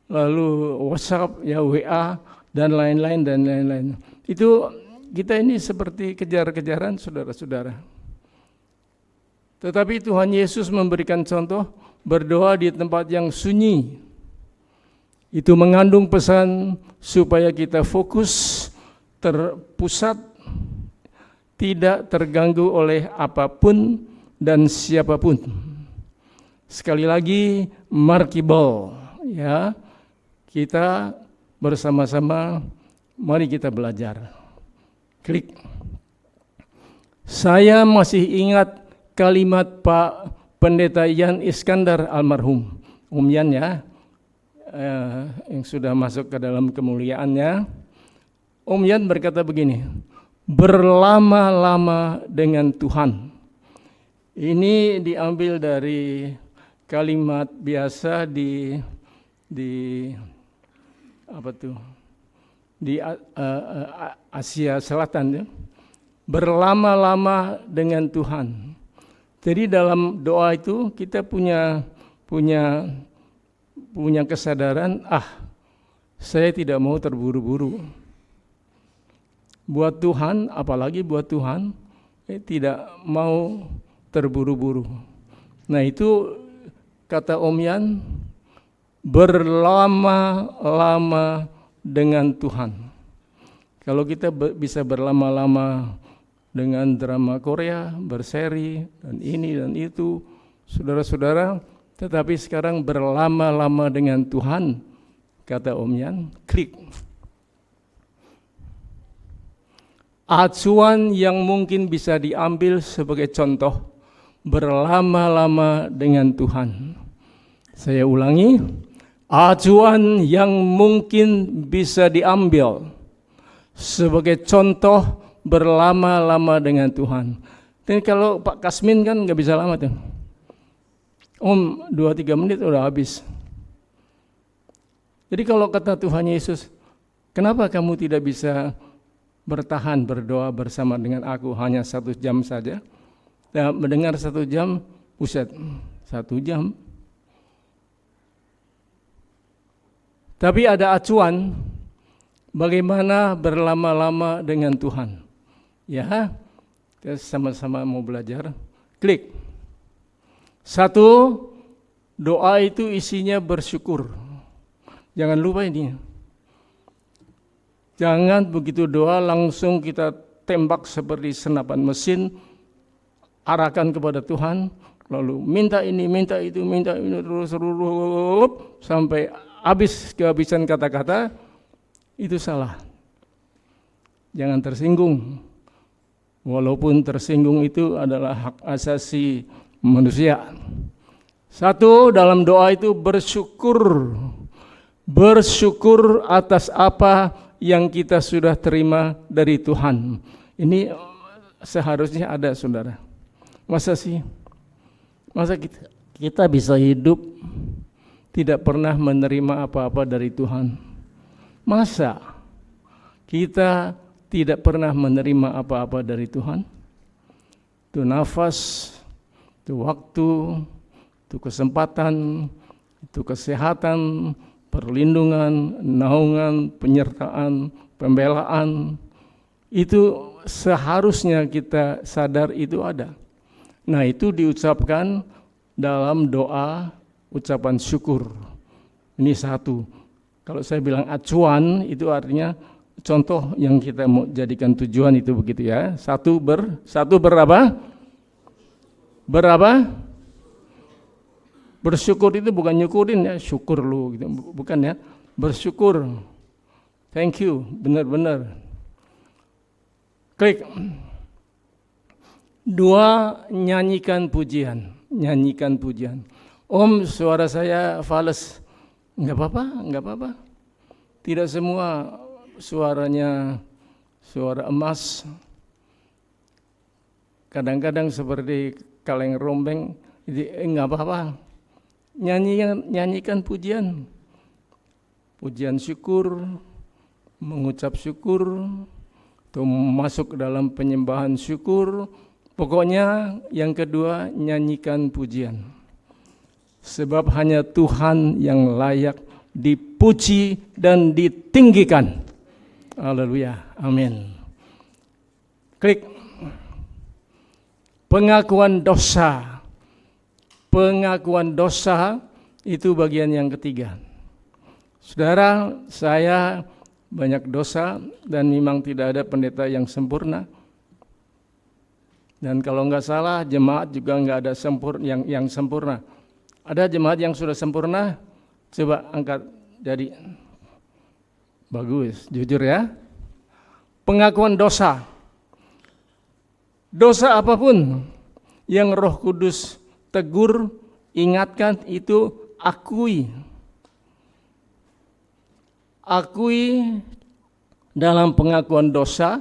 lalu WhatsApp, ya WA dan lain-lain. Itu kita ini seperti kejar-kejaran saudara-saudara. Tetapi Tuhan Yesus memberikan contoh berdoa di tempat yang sunyi. Itu mengandung pesan supaya kita fokus, terpusat, tidak terganggu oleh apapun dan siapapun. Sekali lagi, markibel, ya. Kita bersama-sama, mari kita belajar. Klik. Saya masih ingat kalimat Pak Pendeta Yan Iskandar almarhum, Om Yan ya, yang sudah masuk ke dalam kemuliaannya. Om Yan berkata begini, berlama-lama dengan Tuhan. Ini diambil dari kalimat biasa di Asia Selatan ya. Berlama-lama dengan Tuhan. Jadi dalam doa itu kita punya punya kesadaran, saya tidak mau terburu-buru. Buat Tuhan, apalagi buat Tuhan, tidak mau terburu-buru. Nah itu kata Om Yan, berlama-lama dengan Tuhan. Kalau kita bisa berlama-lama dengan drama Korea, berseri, dan ini dan itu, saudara-saudara, tetapi sekarang berlama-lama dengan Tuhan, kata Om Yan, klik. Acuan yang mungkin bisa diambil sebagai contoh, berlama-lama dengan Tuhan. Saya ulangi, acuan yang mungkin bisa diambil sebagai contoh, berlama-lama dengan Tuhan. Dan kalau Pak Kasmin kan nggak bisa lama tuh. Om 2-3 menit udah habis. Jadi kalau kata Tuhan Yesus, kenapa kamu tidak bisa bertahan berdoa bersama dengan aku hanya 1 jam saja? Nah, mendengar 1 jam, buset, 1 jam. Tapi ada acuan bagaimana berlama-lama dengan Tuhan. Ya, kita sama-sama mau belajar. Klik. 1, doa itu isinya bersyukur. Jangan lupa ini. Jangan begitu doa langsung kita tembak seperti senapan mesin, arahkan kepada Tuhan, lalu minta ini, minta itu, minta ini, terus sampai habis kehabisan kata-kata, itu salah. Jangan tersinggung. Walaupun tersinggung itu adalah hak asasi manusia. 1, dalam doa itu bersyukur. Bersyukur atas apa yang kita sudah terima dari Tuhan. Ini seharusnya ada, saudara. Masa sih? Masa kita bisa hidup tidak pernah menerima apa-apa dari Tuhan? Masa kita tidak pernah menerima apa-apa dari Tuhan? Itu nafas, itu waktu, itu kesempatan, itu kesehatan, perlindungan, naungan, penyertaan, pembelaan, itu seharusnya kita sadar itu ada. Nah itu diucapkan dalam doa ucapan syukur. Ini 1. Kalau saya bilang acuan itu artinya contoh yang kita mau jadikan tujuan itu begitu ya. 1 berapa? Berapa? Bersyukur itu bukan nyukurin ya, syukur lu gitu, bukan ya. Bersyukur. Thank you, benar-benar. Klik. 2, nyanyikan pujian. Nyanyikan pujian. Om, suara saya fales. Enggak apa-apa. Tidak semua suaranya suara emas. Kadang-kadang seperti kaleng rombeng, enggak apa-apa. Nyanyikan pujian. Pujian syukur, mengucap syukur, atau masuk dalam penyembahan syukur. Pokoknya yang kedua, nyanyikan pujian. Sebab hanya Tuhan yang layak dipuji dan ditinggikan. Haleluya, amin. Klik. Pengakuan dosa. Pengakuan dosa itu bagian yang ketiga. Saudara, saya banyak dosa dan memang tidak ada pendeta yang sempurna. Dan kalau enggak salah, jemaat juga enggak ada yang sempurna. Ada jemaat yang sudah sempurna? Coba angkat jadi. Bagus, jujur ya. Pengakuan dosa. Dosa apapun yang Roh Kudus tegur, ingatkan, itu akui. Akui dalam pengakuan dosa.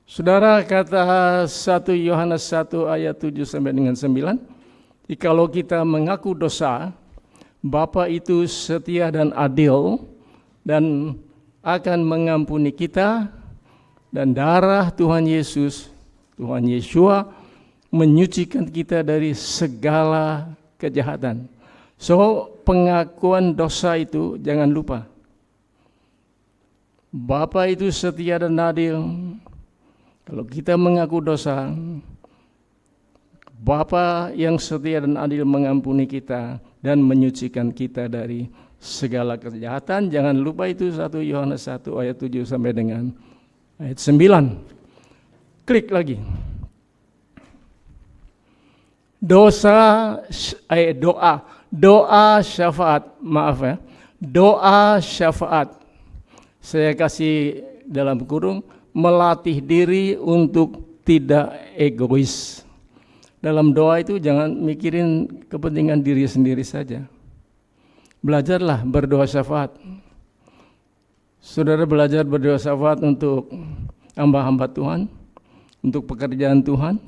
Saudara, kata 1 Yohanes 1 ayat 7 sampai dengan 9, kalau kita mengaku dosa, Bapa itu setia dan adil dan akan mengampuni kita, dan darah Tuhan Yesus, Tuhan Yeshua, menyucikan kita dari segala kejahatan. So, pengakuan dosa itu jangan lupa. Bapa itu setia dan adil. Kalau kita mengaku dosa, Bapa yang setia dan adil mengampuni kita dan menyucikan kita dari segala kejahatan. Jangan lupa itu 1 Yohanes 1 ayat 7 sampai dengan ayat 9. Klik lagi. Doa syafaat, maaf ya. Doa syafaat. Saya kasih dalam kurung, melatih diri untuk tidak egois. Dalam doa itu jangan mikirin kepentingan diri sendiri saja. Belajarlah berdoa syafaat. Saudara belajar berdoa syafaat untuk hamba-hamba Tuhan, untuk pekerjaan Tuhan,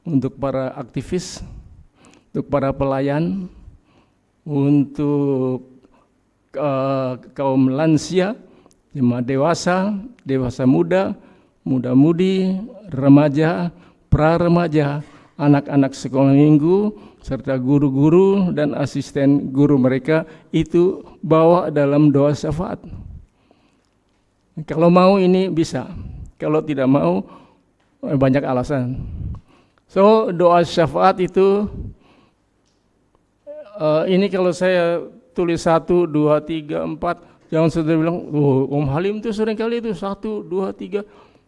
untuk para aktivis, untuk para pelayan, untuk kaum lansia, jemaat dewasa, dewasa muda, muda-mudi, remaja, pra-remaja, anak-anak sekolah minggu, serta guru-guru dan asisten guru mereka, itu bawa dalam doa syafaat. Kalau mau ini bisa, kalau tidak mau banyak alasan. So, doa syafaat itu, ini kalau saya tulis 1, 2, 3, 4, jangan saudara bilang, Om Halim itu seringkali itu 1, 2, 3.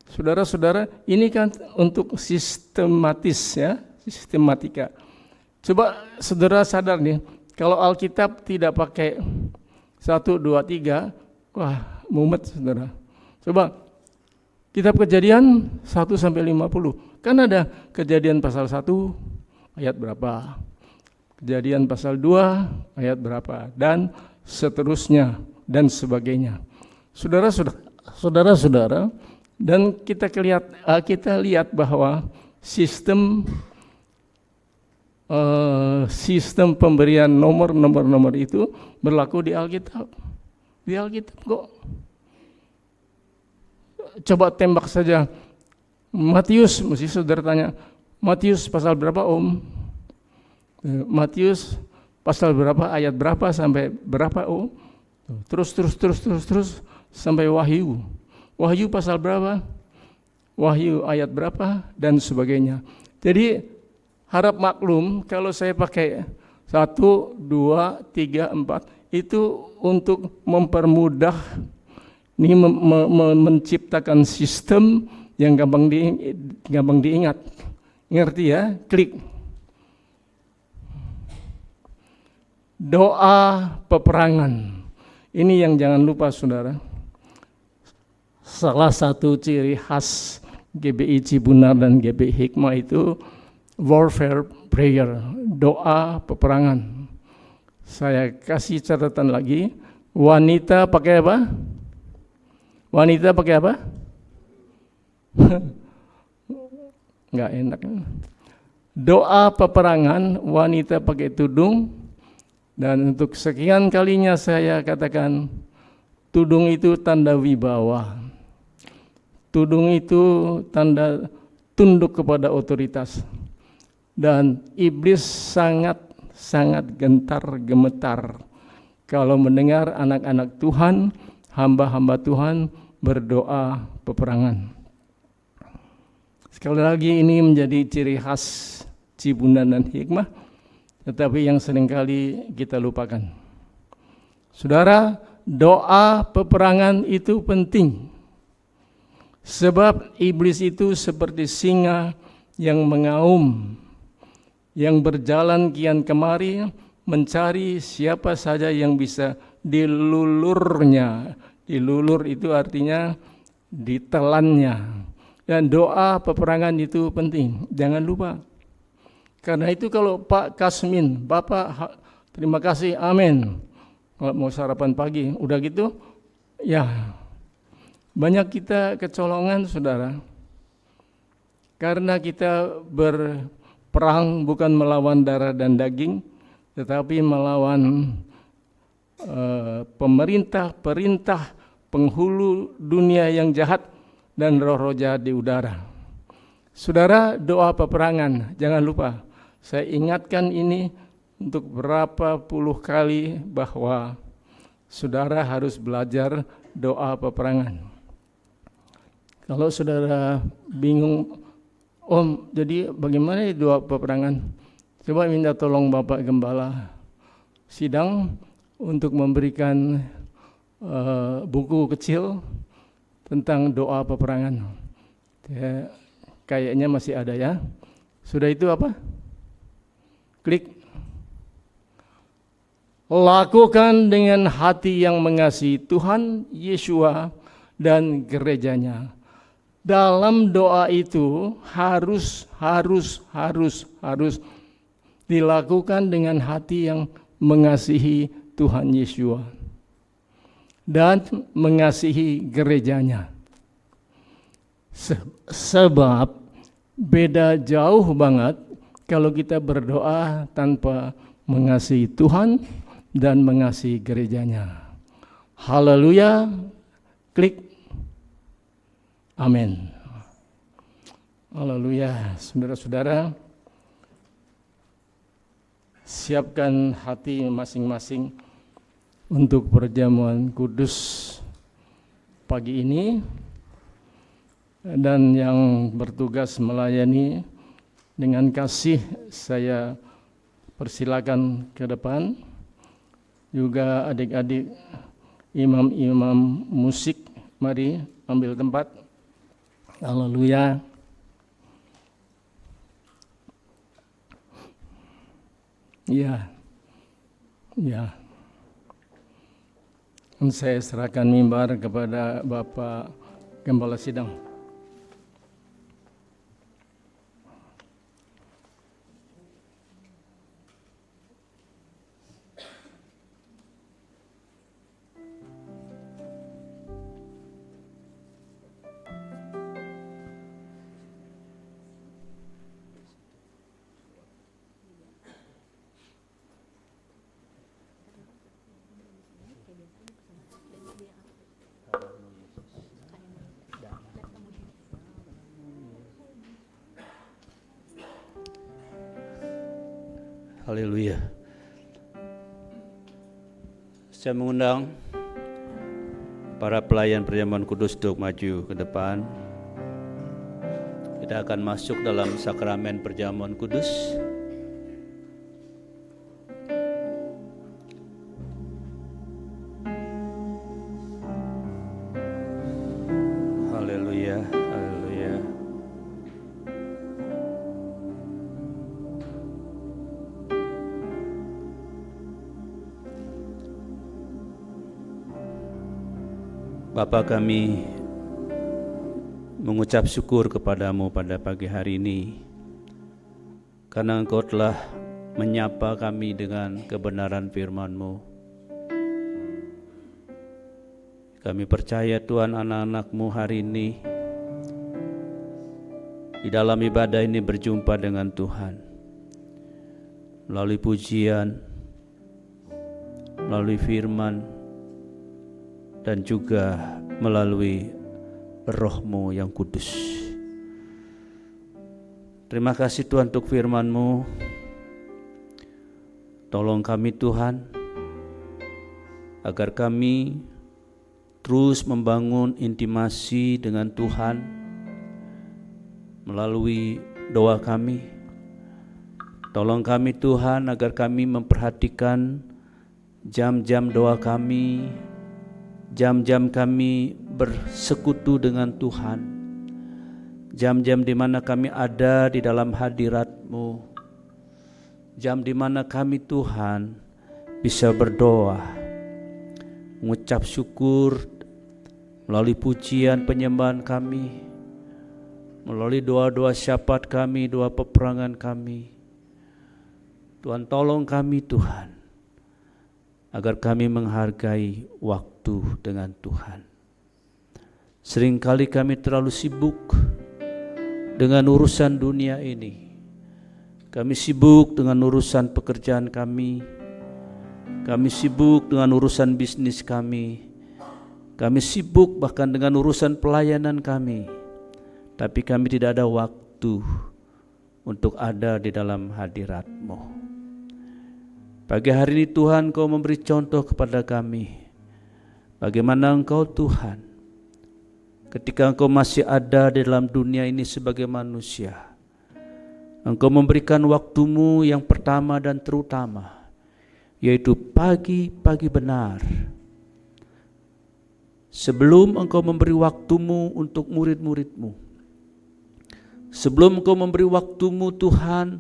Saudara-saudara, ini kan untuk sistematis ya, sistematika. Coba saudara sadar nih, kalau Alkitab tidak pakai 1, 2, 3, wah mumet saudara. Coba kitab Kejadian 1 sampai 50, kan ada Kejadian pasal 1 ayat berapa, Kejadian pasal 2 ayat berapa, dan seterusnya dan sebagainya. Saudara-saudara, dan kita lihat bahwa sistem pemberian nomor itu berlaku di Alkitab. Di Alkitab kok. Coba tembak saja. Matius, mesti saudara tanya, Matius pasal berapa Om? Matius pasal berapa, ayat berapa sampai berapa Om? Terus sampai Wahyu. Wahyu pasal berapa? Wahyu ayat berapa? Dan sebagainya. Jadi harap maklum kalau saya pakai 1, 2, 3, 4 itu untuk mempermudah ini menciptakan sistem yang gampang diingat. Ngerti ya? Klik. Doa peperangan. Ini yang jangan lupa saudara. Salah satu ciri khas GBI Cibunar dan GBI Hikmah itu warfare prayer, doa peperangan. Saya kasih catatan lagi, wanita pakai apa? Wanita pakai apa? Enggak enak. Doa peperangan, wanita pakai tudung, dan untuk sekian kalinya saya katakan, tudung itu tanda wibawa. Tudung itu tanda tunduk kepada otoritas. Dan iblis sangat gentar gemetar kalau mendengar anak-anak Tuhan, hamba-hamba Tuhan berdoa peperangan. Sekali lagi ini menjadi ciri khas Cibunar dan Hikmah, tetapi yang seringkali kita lupakan. Saudara, doa peperangan itu penting. Sebab iblis itu seperti singa yang mengaum, yang berjalan kian kemari mencari siapa saja yang bisa dilulurnya. Dilulur itu artinya ditelannya. Dan doa peperangan itu penting, jangan lupa. Karena itu kalau Pak Kasmin, Bapak terima kasih, amin. Kalau mau sarapan pagi, udah gitu, ya banyak kita kecolongan saudara. Karena kita berperang bukan melawan darah dan daging, tetapi melawan perintah penghulu dunia yang jahat dan roh-roh jahat di udara. Saudara, doa peperangan, jangan lupa. Saya ingatkan ini untuk berapa puluh kali bahwa saudara harus belajar doa peperangan. Kalau saudara bingung, Om, jadi bagaimana doa peperangan? Coba minta tolong Bapak Gembala sidang untuk memberikan buku kecil tentang doa peperangan. Ya, kayaknya masih ada ya. Sudah itu apa? Klik. Lakukan dengan hati yang mengasihi Tuhan, Yesua, dan gerejanya. Dalam doa itu harus dilakukan dengan hati yang mengasihi Tuhan Yesua dan mengasihi gerejanya. Sebab beda jauh banget kalau kita berdoa tanpa mengasihi Tuhan dan mengasihi gerejanya. Haleluya. Klik. Amin. Haleluya. Saudara-saudara, siapkan hati masing-masing untuk perjamuan kudus pagi ini. Dan yang bertugas melayani dengan kasih saya persilakan ke depan. Juga adik-adik imam-imam musik, mari ambil tempat. Haleluya. Ya. Dan saya serahkan mimbar kepada Bapak Gembala Sidang. Haleluya. Saya mengundang para pelayan perjamuan kudus untuk maju ke depan. Kita akan masuk dalam sakramen perjamuan kudus. Haleluya, haleluya. Bapa, kami mengucap syukur kepadamu pada pagi hari ini karena Engkau telah menyapa kami dengan kebenaran firman-Mu. Kami percaya Tuhan, anak-anak-Mu hari ini di dalam ibadah ini berjumpa dengan Tuhan melalui pujian, melalui firman, dan juga melalui Roh-Mu yang kudus. Terima kasih Tuhan untuk firman-Mu. Tolong kami Tuhan, agar kami terus membangun intimasi dengan Tuhan melalui doa kami. Tolong kami Tuhan, agar kami memperhatikan jam-jam doa kami, jam-jam kami bersekutu dengan Tuhan, jam-jam di mana kami ada di dalam hadirat-Mu, jam di mana kami Tuhan bisa berdoa, mengucap syukur melalui pujian penyembahan kami, melalui doa-doa syafaat kami, doa peperangan kami. Tuhan, tolong kami Tuhan, agar kami menghargai waktu dengan Tuhan. Seringkali kami terlalu sibuk dengan urusan dunia ini. Kami sibuk dengan urusan pekerjaan kami. Kami sibuk dengan urusan bisnis kami. Kami sibuk bahkan dengan urusan pelayanan kami. Tapi kami tidak ada waktu untuk ada di dalam hadirat-Mu. Pagi hari ini Tuhan, Engkau memberi contoh kepada kami bagaimana Engkau Tuhan ketika Engkau masih ada di dalam dunia ini sebagai manusia, Engkau memberikan waktu-Mu yang pertama dan terutama, yaitu pagi-pagi benar. Sebelum Engkau memberi waktu-Mu untuk murid-murid-Mu, sebelum Engkau memberi waktu-Mu Tuhan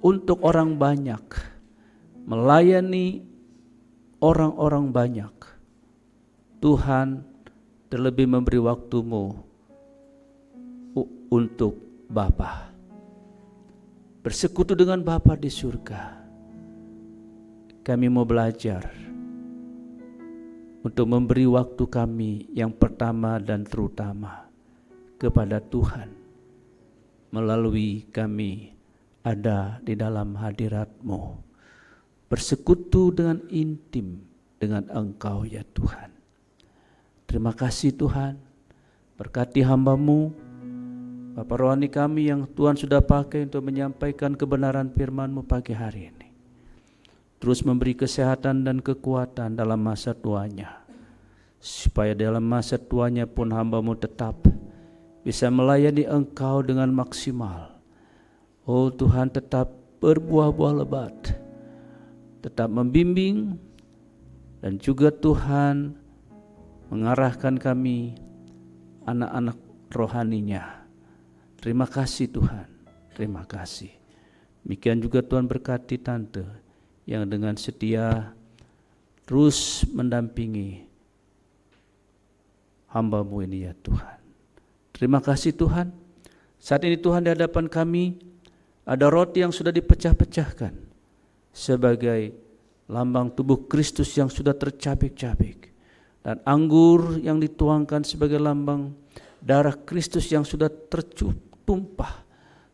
untuk orang banyak, melayani orang-orang banyak, Tuhan terlebih memberi waktu-Mu untuk Bapa, bersekutu dengan Bapa di surga. Kami mau belajar untuk memberi waktu kami yang pertama dan terutama kepada Tuhan, melalui kami ada di dalam hadirat-Mu, bersekutu dengan intim dengan Engkau ya Tuhan. Terima kasih Tuhan, berkati hamba-Mu, Bapak rohani kami yang Tuhan sudah pakai untuk menyampaikan kebenaran firman-Mu pagi hari ini. Terus memberi kesehatan dan kekuatan dalam masa tuanya, supaya dalam masa tuanya pun hamba-Mu tetap bisa melayani Engkau dengan maksimal. Oh Tuhan, tetap berbuah-buah lebat, tetap membimbing, dan juga Tuhan mengarahkan kami anak-anak rohaninya. Terima kasih Tuhan, terima kasih. Demikian juga Tuhan berkati Tante yang dengan setia terus mendampingi hamba-Mu ini ya Tuhan. Terima kasih Tuhan. Saat ini Tuhan, di hadapan kami ada roti yang sudah dipecah-pecahkan sebagai lambang tubuh Kristus yang sudah tercabik-cabik, dan anggur yang dituangkan sebagai lambang darah Kristus yang sudah tertumpah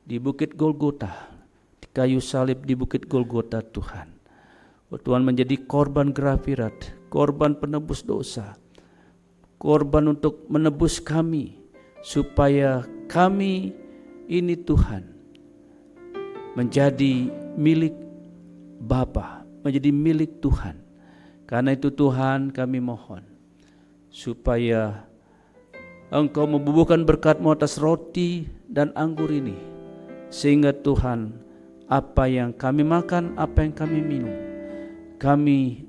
di Bukit Golgota, di kayu salib di Bukit Golgota Tuhan. Oh Tuhan, menjadi korban grafirat, korban penebus dosa, korban untuk menebus kami, supaya kami ini Tuhan menjadi milik Bapa, menjadi milik Tuhan. Karena itu Tuhan, kami mohon supaya Engkau membubuhkan berkat-Mu atas roti dan anggur ini, sehingga Tuhan, apa yang kami makan, apa yang kami minum, kami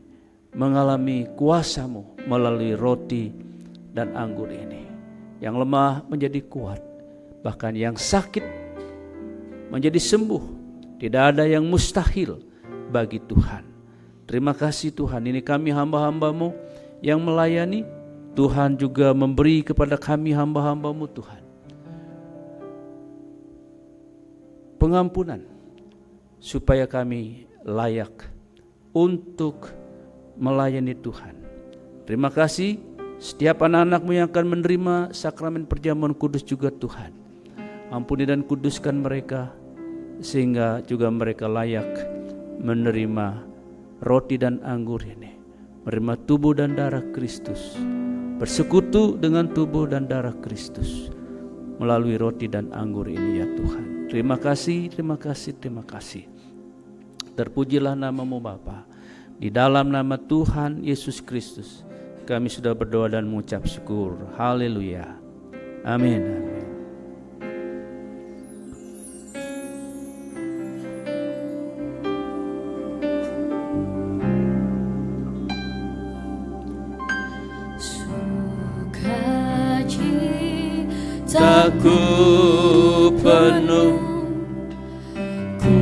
mengalami kuasa-Mu melalui roti dan anggur ini. Yang lemah menjadi kuat, bahkan yang sakit menjadi sembuh. Tidak ada yang mustahil bagi Tuhan. Terima kasih Tuhan, ini kami hamba-hamba-Mu yang melayani. Tuhan juga memberi kepada kami hamba-hamba-Mu Tuhan pengampunan, supaya kami layak untuk melayani Tuhan. Terima kasih setiap anak-anak-Mu yang akan menerima sakramen perjamuan kudus juga Tuhan. Ampuni dan kuduskan mereka, sehingga juga mereka layak menerima roti dan anggur ini, menerima tubuh dan darah Kristus, bersekutu dengan tubuh dan darah Kristus melalui roti dan anggur ini ya Tuhan. Terima kasih, terima kasih, terima kasih. Terpujilah nama-Mu Bapa. Di dalam nama Tuhan Yesus Kristus kami sudah berdoa dan mengucap syukur. Haleluya. Amin. Amin. Ku penuh, ku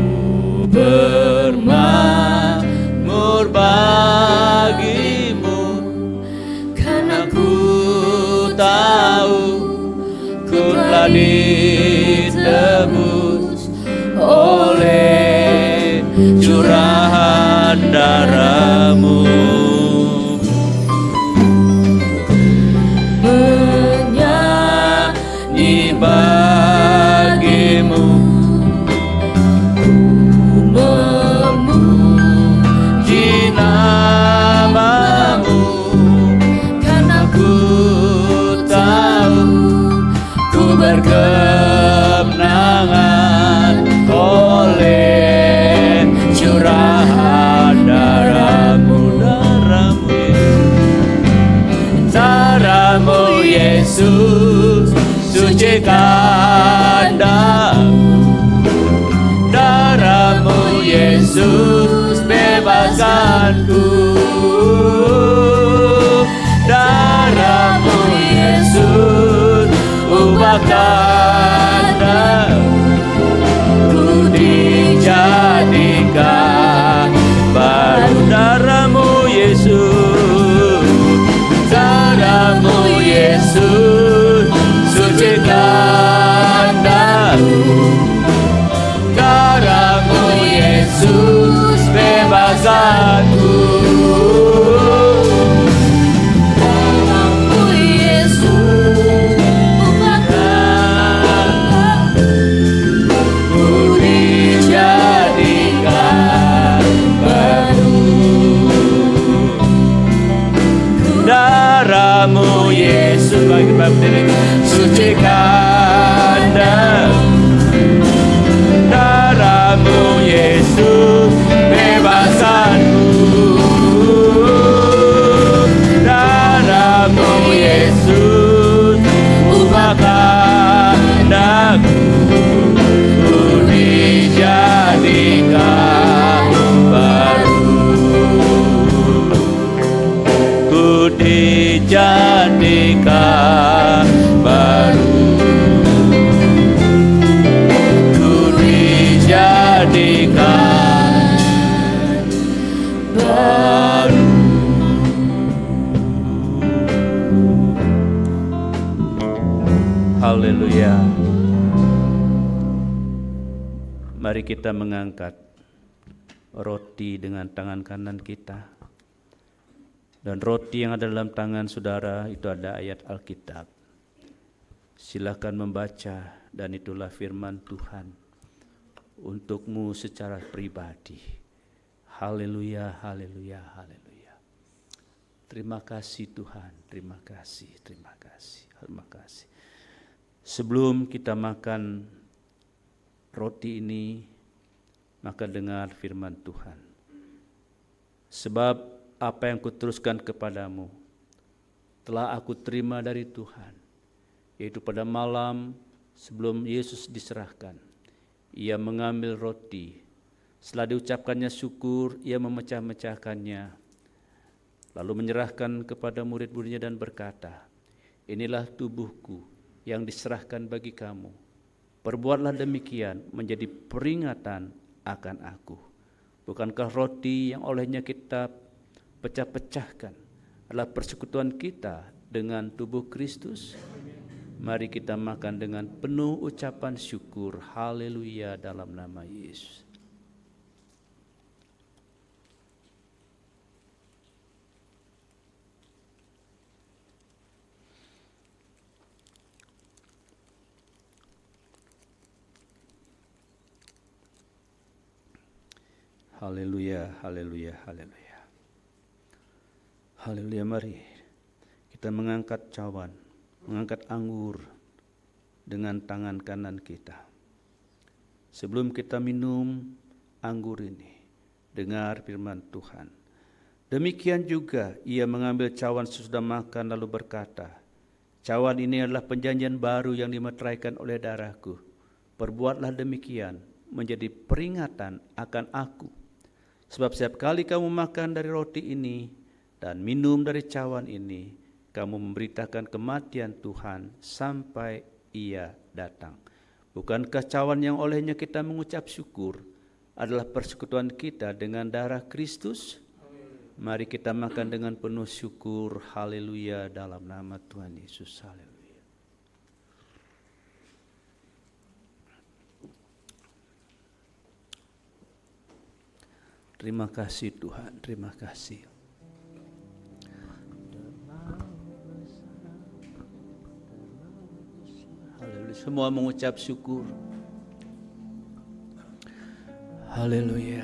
bermakmur bagi-Mu, karena ku tahu ku telah ditebus oleh curahan darah-Mu. Bagi-Mu memuji nama-Mu, karena ku tahu ku berkemenangan oleh curahan kebebasanku. Darahmu Yesus ubahkan aku, dijadikan baru. Darahmu Yesus, darahmu Yesus sucikan aku. Darahmu Yesus bebaskanku. Darahmu Yesus ubahkan Ku dijadikan baru. Darahmu Yesus bagi berdiri sucikan aku. Darahmu Yesus bebaskanku. Darahmu Yesus ubahkan aku. Ku dijadikan baru. Ku dijadikan baru. Dijadikan baru. Haleluya. Mari kita mengangkat roti dengan tangan kanan kita. Dan roti yang ada dalam tangan saudara itu ada ayat Alkitab. Silakan membaca, dan itulah firman Tuhan untukmu secara pribadi. Haleluya, haleluya, haleluya. Terima kasih Tuhan, terima kasih, terima kasih, terima kasih. Sebelum kita makan roti ini, maka dengar firman Tuhan. Sebab apa yang kuteruskan kepadamu telah aku terima dari Tuhan, yaitu pada malam sebelum Yesus diserahkan, Ia mengambil roti, setelah diucapkannya syukur, Ia memecah-mecahkannya, lalu menyerahkan kepada murid-muridnya dan berkata, inilah tubuhku yang diserahkan bagi kamu. Perbuatlah demikian menjadi peringatan akan aku. Bukankah roti yang olehnya kita pecah-pecahkan adalah persekutuan kita dengan tubuh Kristus? Mari kita makan dengan penuh ucapan syukur. Haleluya dalam nama Yesus. Haleluya, haleluya, haleluya. Haleluya, mari kita mengangkat cawan, mengangkat anggur dengan tangan kanan kita. Sebelum kita minum anggur ini, dengar firman Tuhan. Demikian juga Ia mengambil cawan sesudah makan lalu berkata, cawan ini adalah perjanjian baru yang dimeteraikan oleh darahku. Perbuatlah demikian menjadi peringatan akan aku. Sebab setiap kali kamu makan dari roti ini dan minum dari cawan ini, kamu memberitakan kematian Tuhan sampai Ia datang. Bukankah cawan yang olehnya kita mengucap syukur adalah persekutuan kita dengan darah Kristus? Mari kita makan dengan penuh syukur. Haleluya dalam nama Tuhan Yesus. Haleluya. Terima kasih Tuhan, terima kasih. Haleluya, semua mengucap syukur. Haleluya.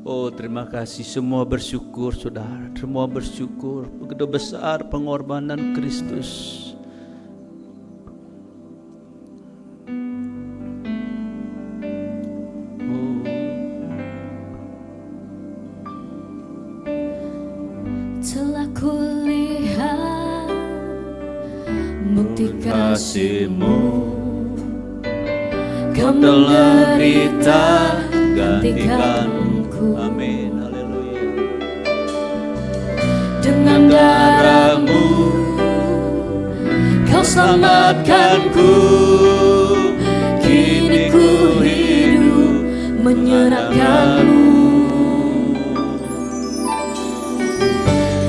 Oh, terima kasih, semua bersyukur saudara, semua bersyukur. Begitu besar pengorbanan Kristus. Telah kulihat bukti kasih-Mu, Kau telah beritakan gantikanku. Amin, haleluya. Dengan darah-Mu Kau selamatkanku, kini ku hidup menyerahkan-Mu.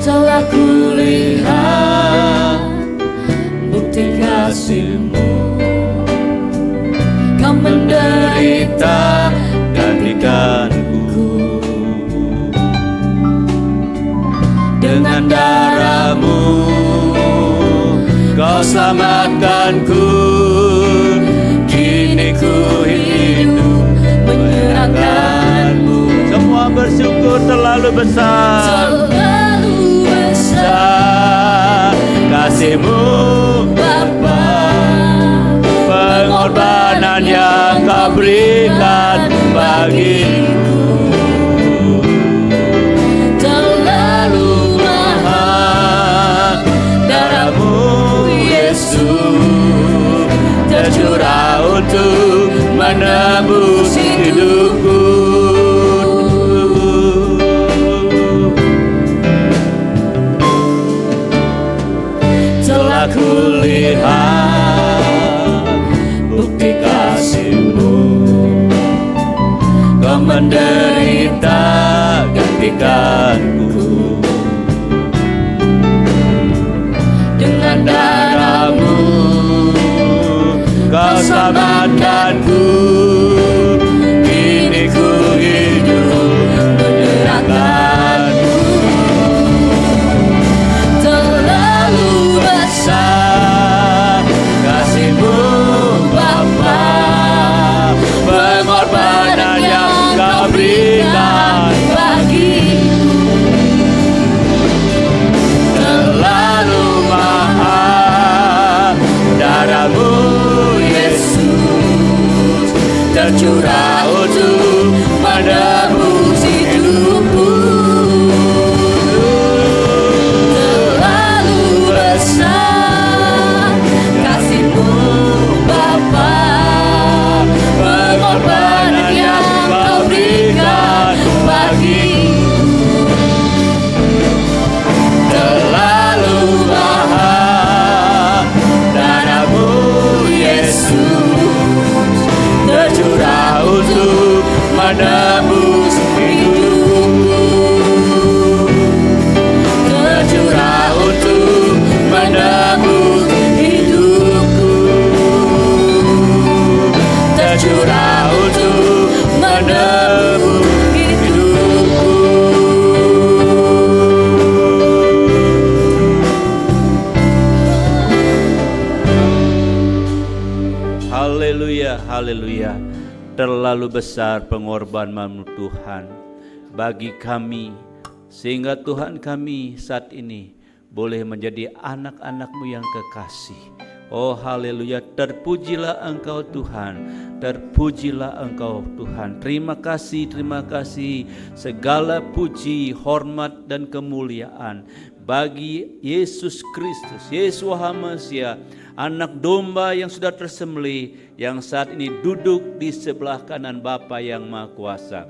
Telah kulihat bukti kasih-Mu, Kau menderita gantikanku. Dengan darah-Mu Kau selamatkanku, kini ku hidup menyerahkan-Mu. Semua bersyukur terlalu besar, terlalu besar kasih-Mu Bapa, pengorbanan yang Kau berikan bagiku. terlalu mahal, Darah-Mu Yesus tercurah untuk menebus hidupku. Telah kulihat bukti kasih-Mu, Kau menderita gantikanku. Dengan darah-Mu Kau selamatkanku, kini ku hidup menyerahkan-Mu. terlalu Besar kasih-Mu Bapa, pengorbanan yang Kau berikan bagiku. terlalu mahal. Darah-Mu Yesus tercurah untuk menebus hidupku. Terlalu besar kasih-Mu Bapa, pengorbanan yang Kau berikan bagiku. Terlalu mahal. Darah-Mu Yesus tercurah untuk menebus hidupku. Tercurah untuk menebus hidupku. Tercurah untuk menebus hidupku. Haleluya, haleluya. Terlalu besar pengorbanan Tuhan bagi kami, sehingga Tuhan kami saat ini boleh menjadi anak-anak-Mu yang kekasih. Oh haleluya, terpujilah Engkau Tuhan, terpujilah Engkau Tuhan. Terima kasih, segala puji, hormat dan kemuliaan bagi Yesus Kristus, Yesus Hamasia, anak domba yang sudah tersembelih, yang saat ini duduk di sebelah kanan Bapa yang Maha Kuasa.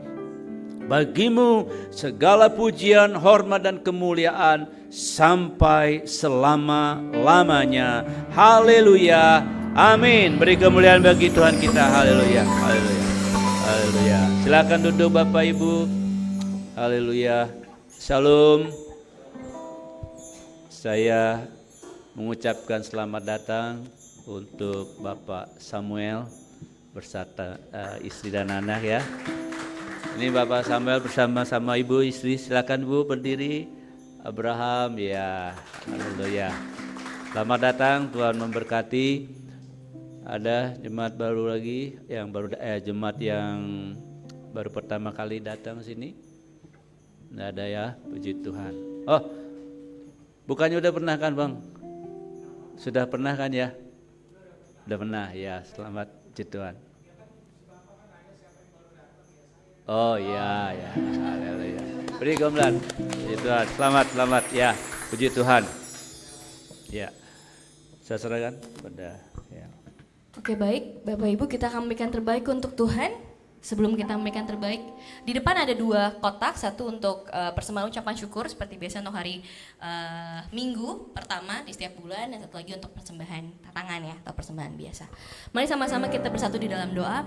Bagimu segala pujian, hormat dan kemuliaan sampai selama-lamanya. Haleluya. Amin. Beri kemuliaan bagi Tuhan kita. Haleluya. Haleluya. Haleluya. Silakan duduk Bapak Ibu. Haleluya. Shalom. Saya mengucapkan selamat datang untuk Bapak Samuel beserta istri dan anak ya. Ini Bapak Samuel bersama-sama Ibu istri, silakan Bu berdiri. Abraham ya, haleluya. Selamat datang, Tuhan memberkati. Ada jemaat baru lagi yang jemaat yang baru pertama kali datang sini. Nggak ada ya, puji Tuhan. Oh, bukannya udah pernah kan Bang? Sudah pernah kan ya? Sudah pernah ya, selamat puji Tuhan. Oh ya, haleluya. Beri gamelan, puji Tuhan. Selamat ya, puji Tuhan. Ya, saya serahkan pada ya. Oke baik, Bapak Ibu kita akan memberikan terbaik untuk Tuhan. Sebelum kita memberikan terbaik, di depan ada 2 kotak, satu untuk persembahan ucapan syukur seperti biasa untuk hari Minggu pertama di setiap bulan, dan satu lagi untuk persembahan tatangan ya, atau persembahan biasa. Mari sama-sama kita bersatu di dalam doa.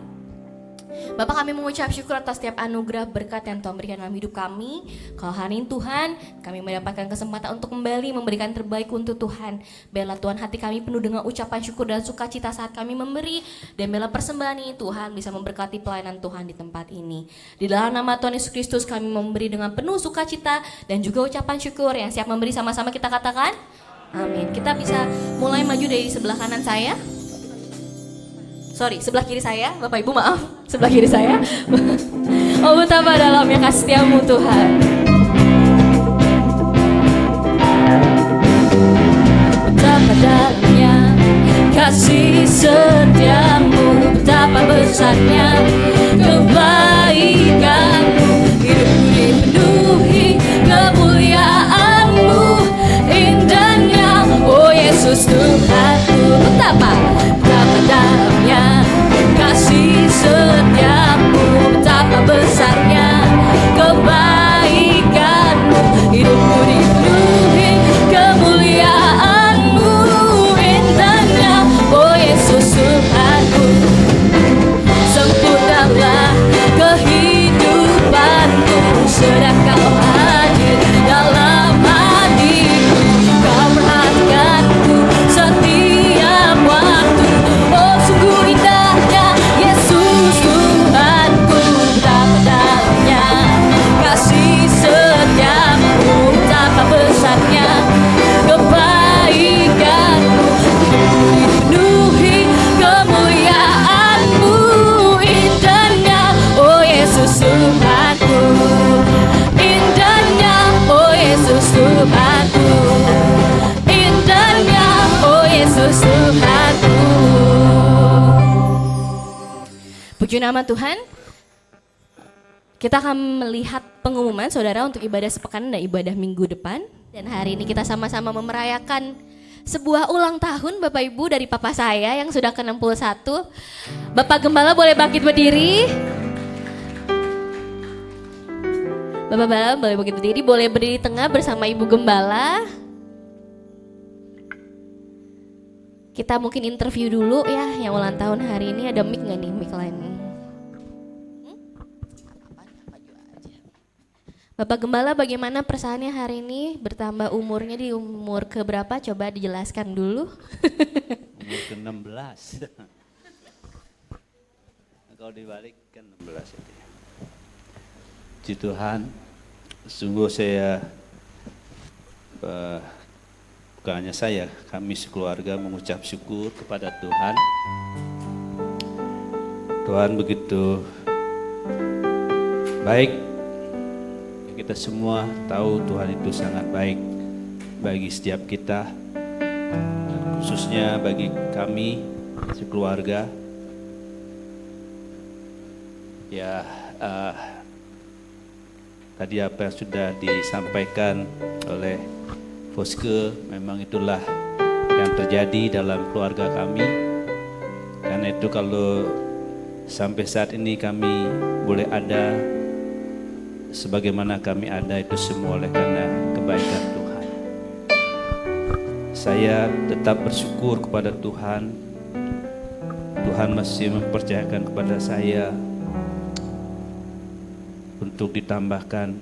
Bapak, kami mengucap syukur atas setiap anugerah berkat yang Tuhan berikan dalam hidup kami. Kalau hari ini Tuhan, kami mendapatkan kesempatan untuk kembali memberikan terbaik untuk Tuhan. Biarlah Tuhan hati kami penuh dengan ucapan syukur dan sukacita saat kami memberi. Dan biarlah persembahan ini Tuhan bisa memberkati pelayanan Tuhan di tempat ini. Di dalam nama Tuhan Yesus Kristus kami memberi dengan penuh sukacita dan juga ucapan syukur. Yang siap memberi sama-sama kita katakan amin. Kita bisa mulai maju dari sebelah kanan saya. Sebelah kiri saya, Bapak Ibu maaf, sebelah kiri saya. Oh, betapa dalamnya kasih setiamu Tuhan. Betapa dalamnya kasih setiamu, betapa besarnya kebaikanmu. Hidupku dipenuhi kemuliaanmu, indahnya, oh Yesus Tuhanku. Betapa dalamnya kasih setiamu, betapa besarnya kebaikanmu. Hidupku dipenuhi kemuliaanmu, indahnya, oh Yesus Tuhanku. Sempurnalah kehidupanku, sedang Kau hadir dalam hatiku. Kau perhatikanku setiap waktu. Oh, sungguh indahnya Yesus Tuhanku. Betapa dalamnya kasih setiamu, betapa besarnya kebaikanmu. Dipenuhi kemuliaanmu, indahnya, oh Yesus Tuhanku. Indahnya, oh Yesus Tuhanku. Indahnya, oh Yesus Tuhanku. Puji nama Tuhan. Kita akan melihat pengumuman saudara untuk ibadah sepekan dan ibadah minggu depan. Dan hari ini kita sama-sama memerayakan sebuah ulang tahun Bapak Ibu dari papa saya yang sudah ke-61. Bapak Gembala boleh bangkit berdiri. Bapak Gembala boleh bangkit berdiri, boleh berdiri tengah bersama Ibu Gembala. Kita mungkin interview dulu ya yang ulang tahun hari ini. Ada mic gak nih, mic lain? Bapak Gembala, bagaimana perasaannya hari ini bertambah umurnya di umur keberapa? Coba dijelaskan dulu. Umur ke-16. Kalau dibalik kan 16 itu ya. Puji Tuhan, sungguh saya bukan hanya saya, kami sekeluarga mengucap syukur kepada Tuhan. Tuhan begitu baik. Kita semua tahu Tuhan itu sangat baik bagi setiap kita, khususnya bagi kami sekeluarga. Ya, tadi apa yang sudah disampaikan oleh Foske, memang itulah yang terjadi dalam keluarga kami. Karena itu kalau sampai saat ini kami boleh ada sebagaimana kami ada, itu semua oleh karena kebaikan Tuhan. Saya tetap bersyukur kepada Tuhan. Tuhan masih mempercayakan kepada saya untuk ditambahkan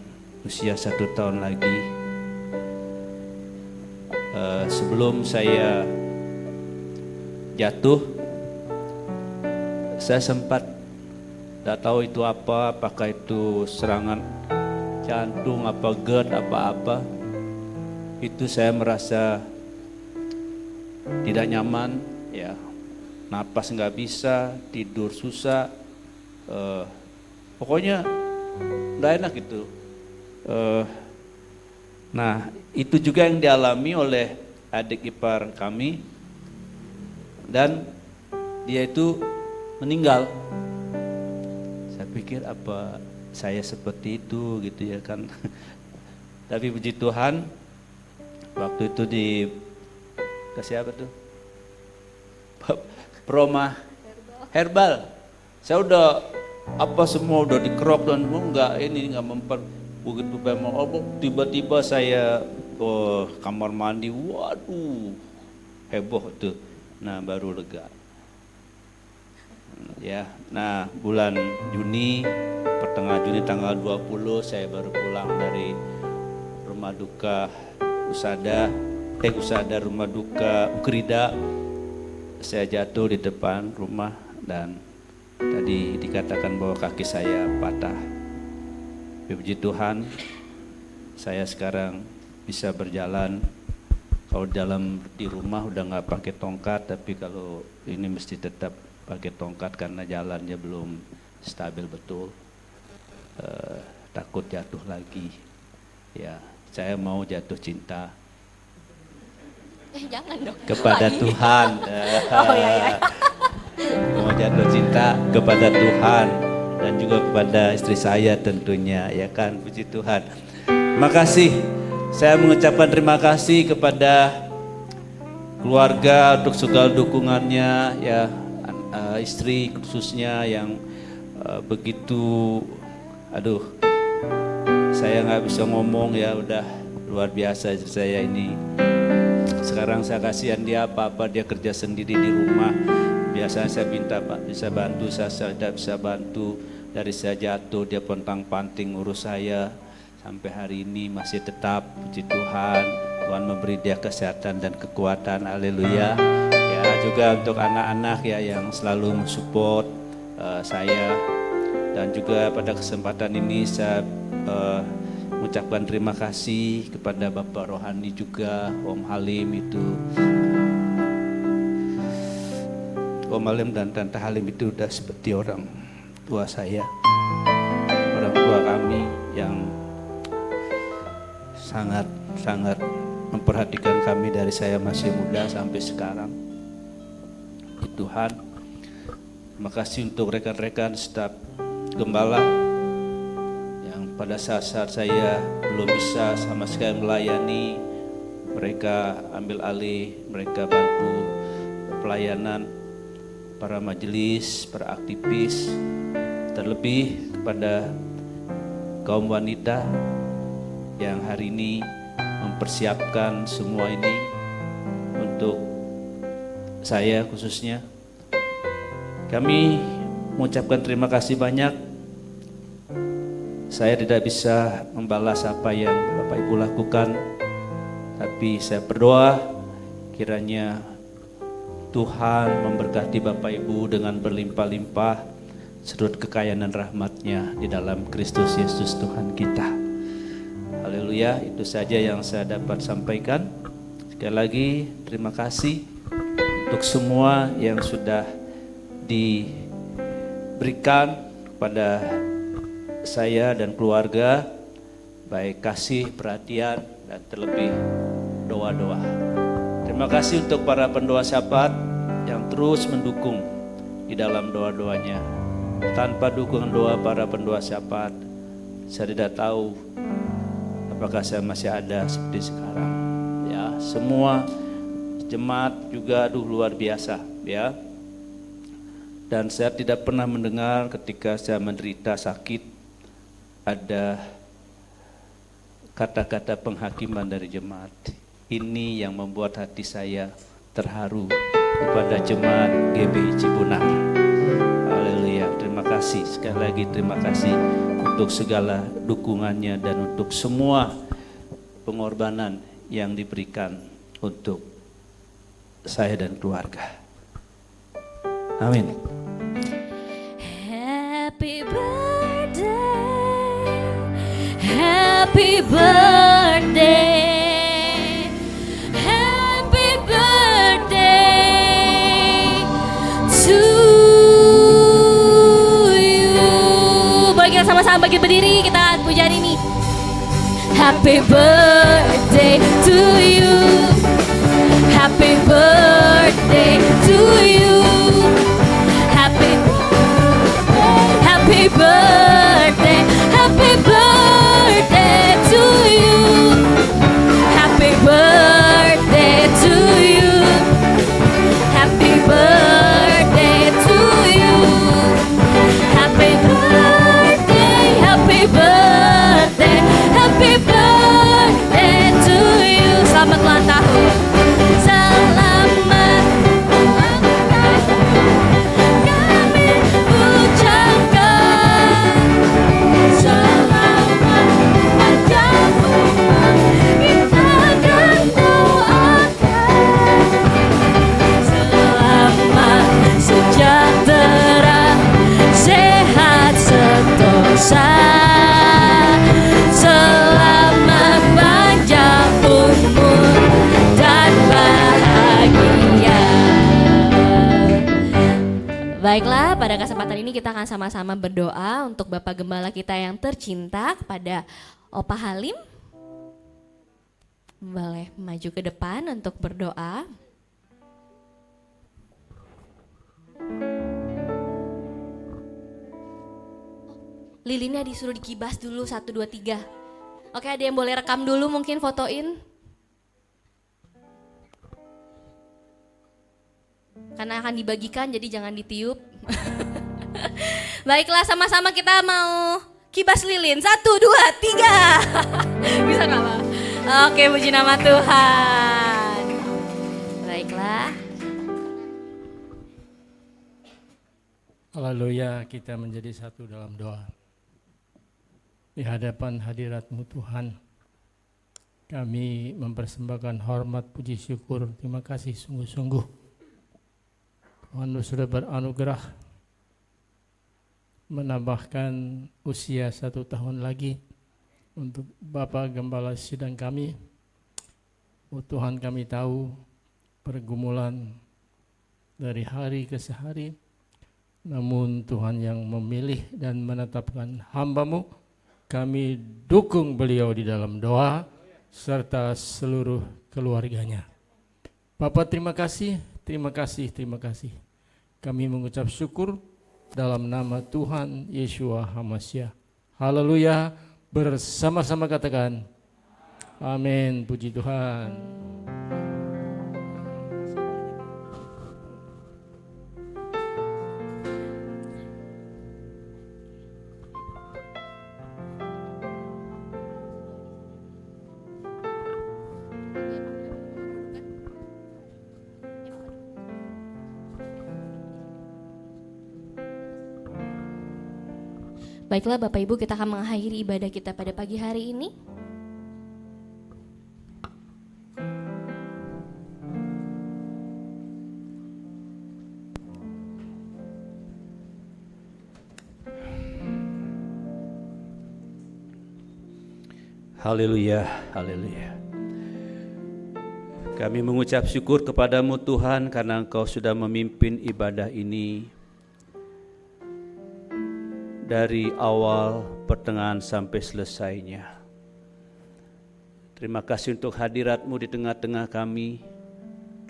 usia 1 tahun lagi. Sebelum saya jatuh, saya sempat tidak tahu itu apa, apakah itu serangan jantung, apa GERD, apa-apa. Itu saya merasa tidak nyaman, ya, napas nggak bisa, tidur susah, pokoknya nggak enak gitu. Nah, itu juga yang dialami oleh adik ipar kami, dan dia itu meninggal. Saya pikir apa saya seperti itu gitu ya kan. Tapi puji Tuhan, waktu itu kasih apa tuh? Proma Herbal. Saya udah apa semua udah dikerok dan nggak begitu memang tiba-tiba saya kamar mandi, waduh heboh tuh. Nah baru lega. Ya, nah bulan Juni, pertengahan Juni tanggal 20 saya baru pulang dari rumah duka Usada rumah duka Ukrida. Saya jatuh di depan rumah dan tadi dikatakan bahwa kaki saya patah. Puji Tuhan, saya sekarang bisa berjalan. Kalau di rumah udah nggak pakai tongkat, tapi kalau ini mesti tetap pakai tongkat karena jalannya belum stabil betul. Takut jatuh lagi. Ya, saya mau jatuh cinta Jangan dong. kepada Lagi. Tuhan. Oh ya. Mau jatuh cinta kepada Tuhan dan juga kepada istri saya tentunya, ya kan, puji Tuhan. Makasih, saya mengucapkan terima kasih kepada keluarga untuk segala dukungannya, ya, istri khususnya yang begitu, saya nggak bisa ngomong ya, udah luar biasa saya ini. Sekarang saya kasihan dia apa-apa, dia kerja sendiri di rumah. Biasanya saya minta Pak bisa bantu, saya tidak bisa bantu. Dari saya jatuh dia pontang-panting urus saya. Sampai hari ini masih tetap, puji Tuhan. Tuhan memberi dia kesehatan dan kekuatan, haleluya. Ya, juga untuk anak-anak ya yang selalu mensupport saya. Dan juga pada kesempatan ini saya mengucapkan terima kasih kepada Bapak Rohani juga, Om Halim itu. Om Halim dan Tante Halim itu udah seperti orang tua saya, orang tua kami yang sangat memperhatikan kami dari saya masih muda sampai sekarang. Tuhan, terima kasih untuk rekan-rekan staf gembala yang pada saat-saat saya belum bisa sama sekali melayani, mereka ambil alih, mereka bantu pelayanan para majelis, para aktivis, terlebih kepada kaum wanita yang hari ini mempersiapkan semua ini untuk saya khususnya. Kami mengucapkan terima kasih banyak. Saya tidak bisa membalas apa yang Bapak Ibu lakukan, tapi saya berdoa kiranya Tuhan memberkati Bapak Ibu dengan berlimpah-limpah serut kekayaan dan rahmat-Nya di dalam Kristus Yesus Tuhan kita. Haleluya, itu saja yang saya dapat sampaikan. Sekali lagi terima kasih untuk semua yang sudah diberikan kepada saya dan keluarga, baik kasih, perhatian, dan terlebih doa-doa. Terima kasih untuk para pendoa syafaat yang terus mendukung di dalam doa-doanya. Tanpa dukungan doa para pendoa syafaat, saya tidak tahu apakah saya masih ada seperti sekarang. Ya, semua jemaat juga luar biasa, ya. Dan saya tidak pernah mendengar ketika saya menderita sakit ada kata-kata penghakiman dari jemaat. Ini yang membuat hati saya terharu kepada jemaat GBI Cibunar. Haleluya, terima kasih. Sekali lagi terima kasih untuk segala dukungannya dan untuk semua pengorbanan yang diberikan untuk saya dan keluarga. Amin. Happy birthday, happy birthday. Sama-sama bagi berdiri, kita pujian ini. Happy birthday to you, happy birthday to you, happy birthday, happy birthday to you, happy birthday to you, happy birthday to you, happy birthday. Baiklah, pada kesempatan ini kita akan sama-sama berdoa untuk Bapak Gembala kita yang tercinta, kepada Opa Halim. Boleh maju ke depan untuk berdoa. Lilinnya disuruh dikibas dulu 1, 2, 3. Oke, ada yang boleh rekam dulu mungkin fotoin. Karena akan dibagikan jadi jangan ditiup. Baiklah, sama-sama kita mau kibas lilin. 1, 2, 3. Bisa gak Pak? Oke, puji nama Tuhan. Baiklah. Haleluya, kita menjadi satu dalam doa. Di hadapan hadirat-Mu Tuhan, kami mempersembahkan hormat, puji, syukur, terima kasih sungguh-sungguh. Tuhan sudah beranugerah menambahkan usia 1 tahun lagi untuk Bapak Gembala sidang kami. Oh Tuhan, kami tahu pergumulan dari hari ke hari, namun Tuhan yang memilih dan menetapkan hamba-Mu, kami dukung beliau di dalam doa serta seluruh keluarganya. Bapak terima kasih, terima kasih, terima kasih. Kami mengucap syukur dalam nama Tuhan Yeshua HaMashiach. Haleluya, bersama-sama katakan amin, puji Tuhan. Baiklah Bapak Ibu, kita akan mengakhiri ibadah kita pada pagi hari ini. Haleluya, haleluya. Kami mengucap syukur kepadamu Tuhan karena Engkau sudah memimpin ibadah ini dari awal, pertengahan sampai selesainya. Terima kasih untuk hadirat-Mu di tengah-tengah kami.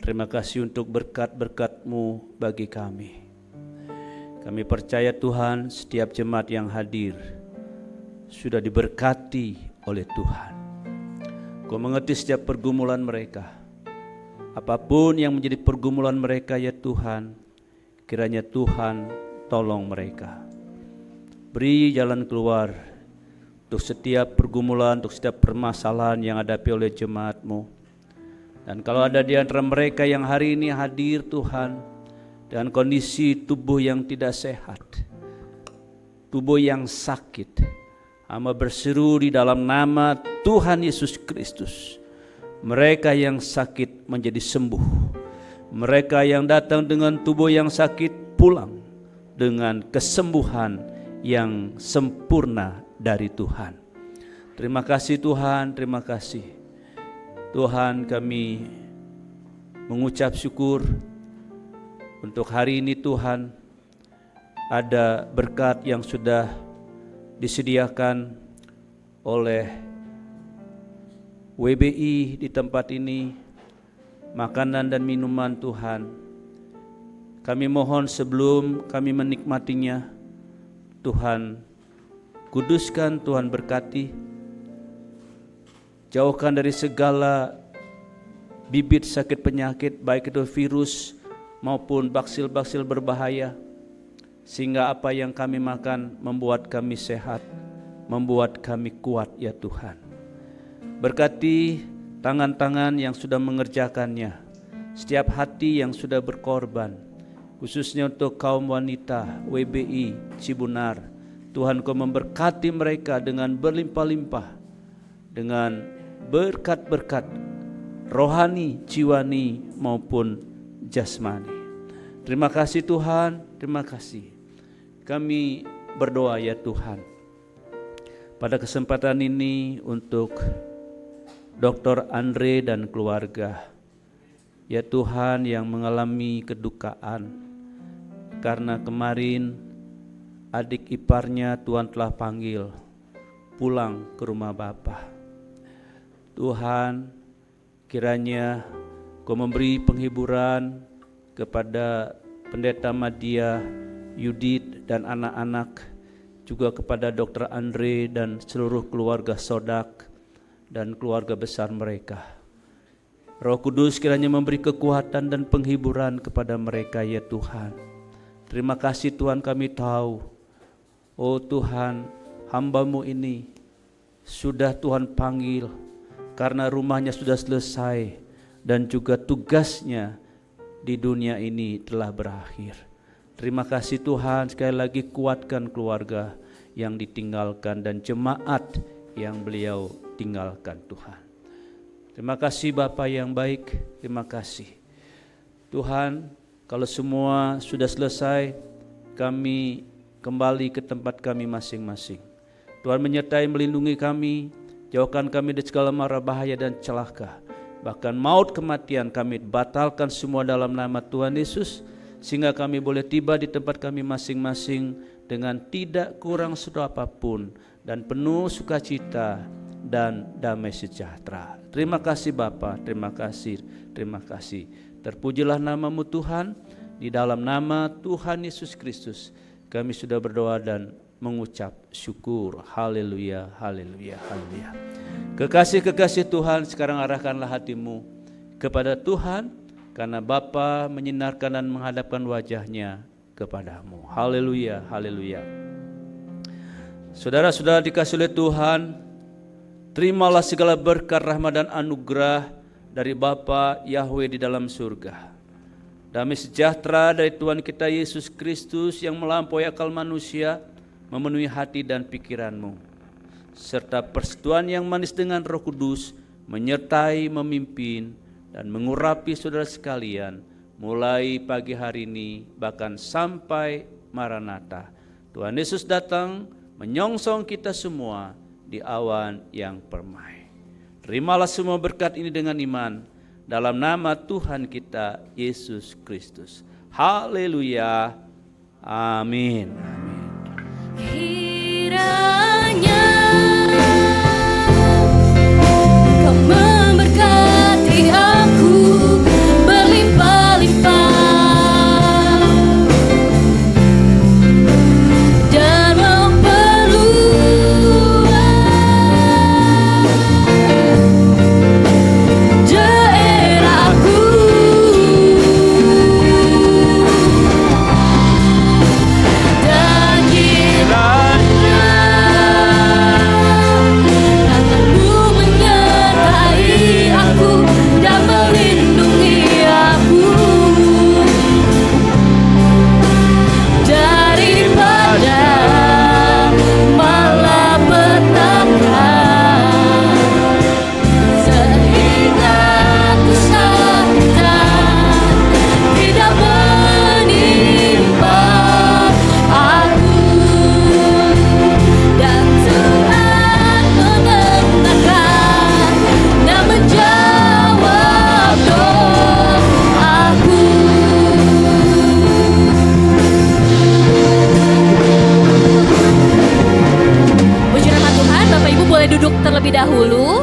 Terima kasih untuk berkat-berkat-Mu bagi kami. Kami percaya Tuhan, setiap jemaat yang hadir sudah diberkati oleh Tuhan. Kau mengerti setiap pergumulan mereka. Apapun yang menjadi pergumulan mereka ya Tuhan, kiranya Tuhan tolong mereka. Beri jalan keluar untuk setiap pergumulan, untuk setiap permasalahan yang hadapi oleh jemaat-Mu. Dan kalau ada di antara mereka yang hari ini hadir Tuhan, dengan kondisi tubuh yang tidak sehat, tubuh yang sakit, Hamba berseru di dalam nama Tuhan Yesus Kristus, mereka yang sakit menjadi sembuh, mereka yang datang dengan tubuh yang sakit pulang dengan kesembuhan yang sempurna dari Tuhan. Terima kasih Tuhan, terima kasih Tuhan. Kami mengucap syukur untuk hari ini Tuhan. Ada berkat yang sudah disediakan oleh WBI di tempat ini, makanan dan minuman Tuhan. Kami mohon sebelum kami menikmatinya, Tuhan kuduskan, Tuhan berkati, jauhkan dari segala bibit sakit penyakit, baik itu virus maupun baksil-baksil berbahaya, sehingga apa yang kami makan membuat kami sehat, membuat kami kuat ya Tuhan. Berkati tangan-tangan yang sudah mengerjakannya, setiap hati yang sudah berkorban, khususnya untuk kaum wanita WBI Cibunar. Tuhan Kau memberkati mereka dengan berlimpah-limpah, dengan berkat-berkat rohani, jiwani maupun jasmani. Terima kasih Tuhan, terima kasih. Kami berdoa ya Tuhan, pada kesempatan ini untuk Dr. Andre dan keluarga, ya Tuhan, yang mengalami kedukaan. karena kemarin adik iparnya Tuhan telah panggil pulang ke rumah Bapa. Tuhan, kiranya Kau memberi penghiburan kepada Pendeta Madia, Yudit dan anak-anak, juga kepada Dr. Andre dan seluruh keluarga Sodak dan keluarga besar mereka. Roh Kudus kiranya memberi kekuatan dan penghiburan kepada mereka ya Tuhan. Terima kasih Tuhan, kami tahu, oh Tuhan, hamba-Mu ini sudah Tuhan panggil karena rumahnya sudah selesai dan juga tugasnya di dunia ini telah berakhir. Terima kasih Tuhan, sekali lagi kuatkan keluarga yang ditinggalkan dan jemaat yang beliau tinggalkan Tuhan. Terima kasih Bapa yang baik, terima kasih. Tuhan, kalau semua sudah selesai, kami kembali ke tempat kami masing-masing. Tuhan menyertai melindungi kami, jauhkan kami dari segala mara bahaya dan celaka. Bahkan maut kematian kami batalkan semua dalam nama Tuhan Yesus, sehingga kami boleh tiba di tempat kami masing-masing dengan tidak kurang suatu apapun dan penuh sukacita dan damai sejahtera. Terima kasih Bapa, terima kasih, terima kasih. Terpujilah nama-Mu Tuhan, di dalam nama Tuhan Yesus Kristus kami sudah berdoa dan mengucap syukur. Haleluya, haleluya, haleluya. Kekasih-kekasih Tuhan, sekarang arahkanlah hatimu kepada Tuhan, karena Bapa menyinarkan dan menghadapkan wajahnya kepadamu. Haleluya, haleluya. Saudara-saudara dikasih oleh Tuhan, terimalah segala berkat, rahmat dan anugerah dari Bapa Yahweh di dalam surga. Damai sejahtera dari Tuhan kita Yesus Kristus yang melampaui akal manusia memenuhi hati dan pikiranmu, serta persekutuan yang manis dengan Roh Kudus menyertai, memimpin, dan mengurapi saudara sekalian mulai pagi hari ini bahkan sampai Maranatha. Tuhan Yesus datang menyongsong kita semua di awan yang permai. Terimalah semua berkat ini dengan iman dalam nama Tuhan kita Yesus Kristus. Haleluya. Amin. Amin. Kiranya Kau memberkati aku berlimpah-limpah dan memperluas daerahku, dan kiranya tangan-Mu menyertai aku dan melindungi aku daripada malapetaka, sehingga kesakitan tidak menimpa aku, dan Tuhan mendengarkan dan menjawab doaku. Puji nama Tuhan, Bapak Ibu boleh duduk terlebih dahulu.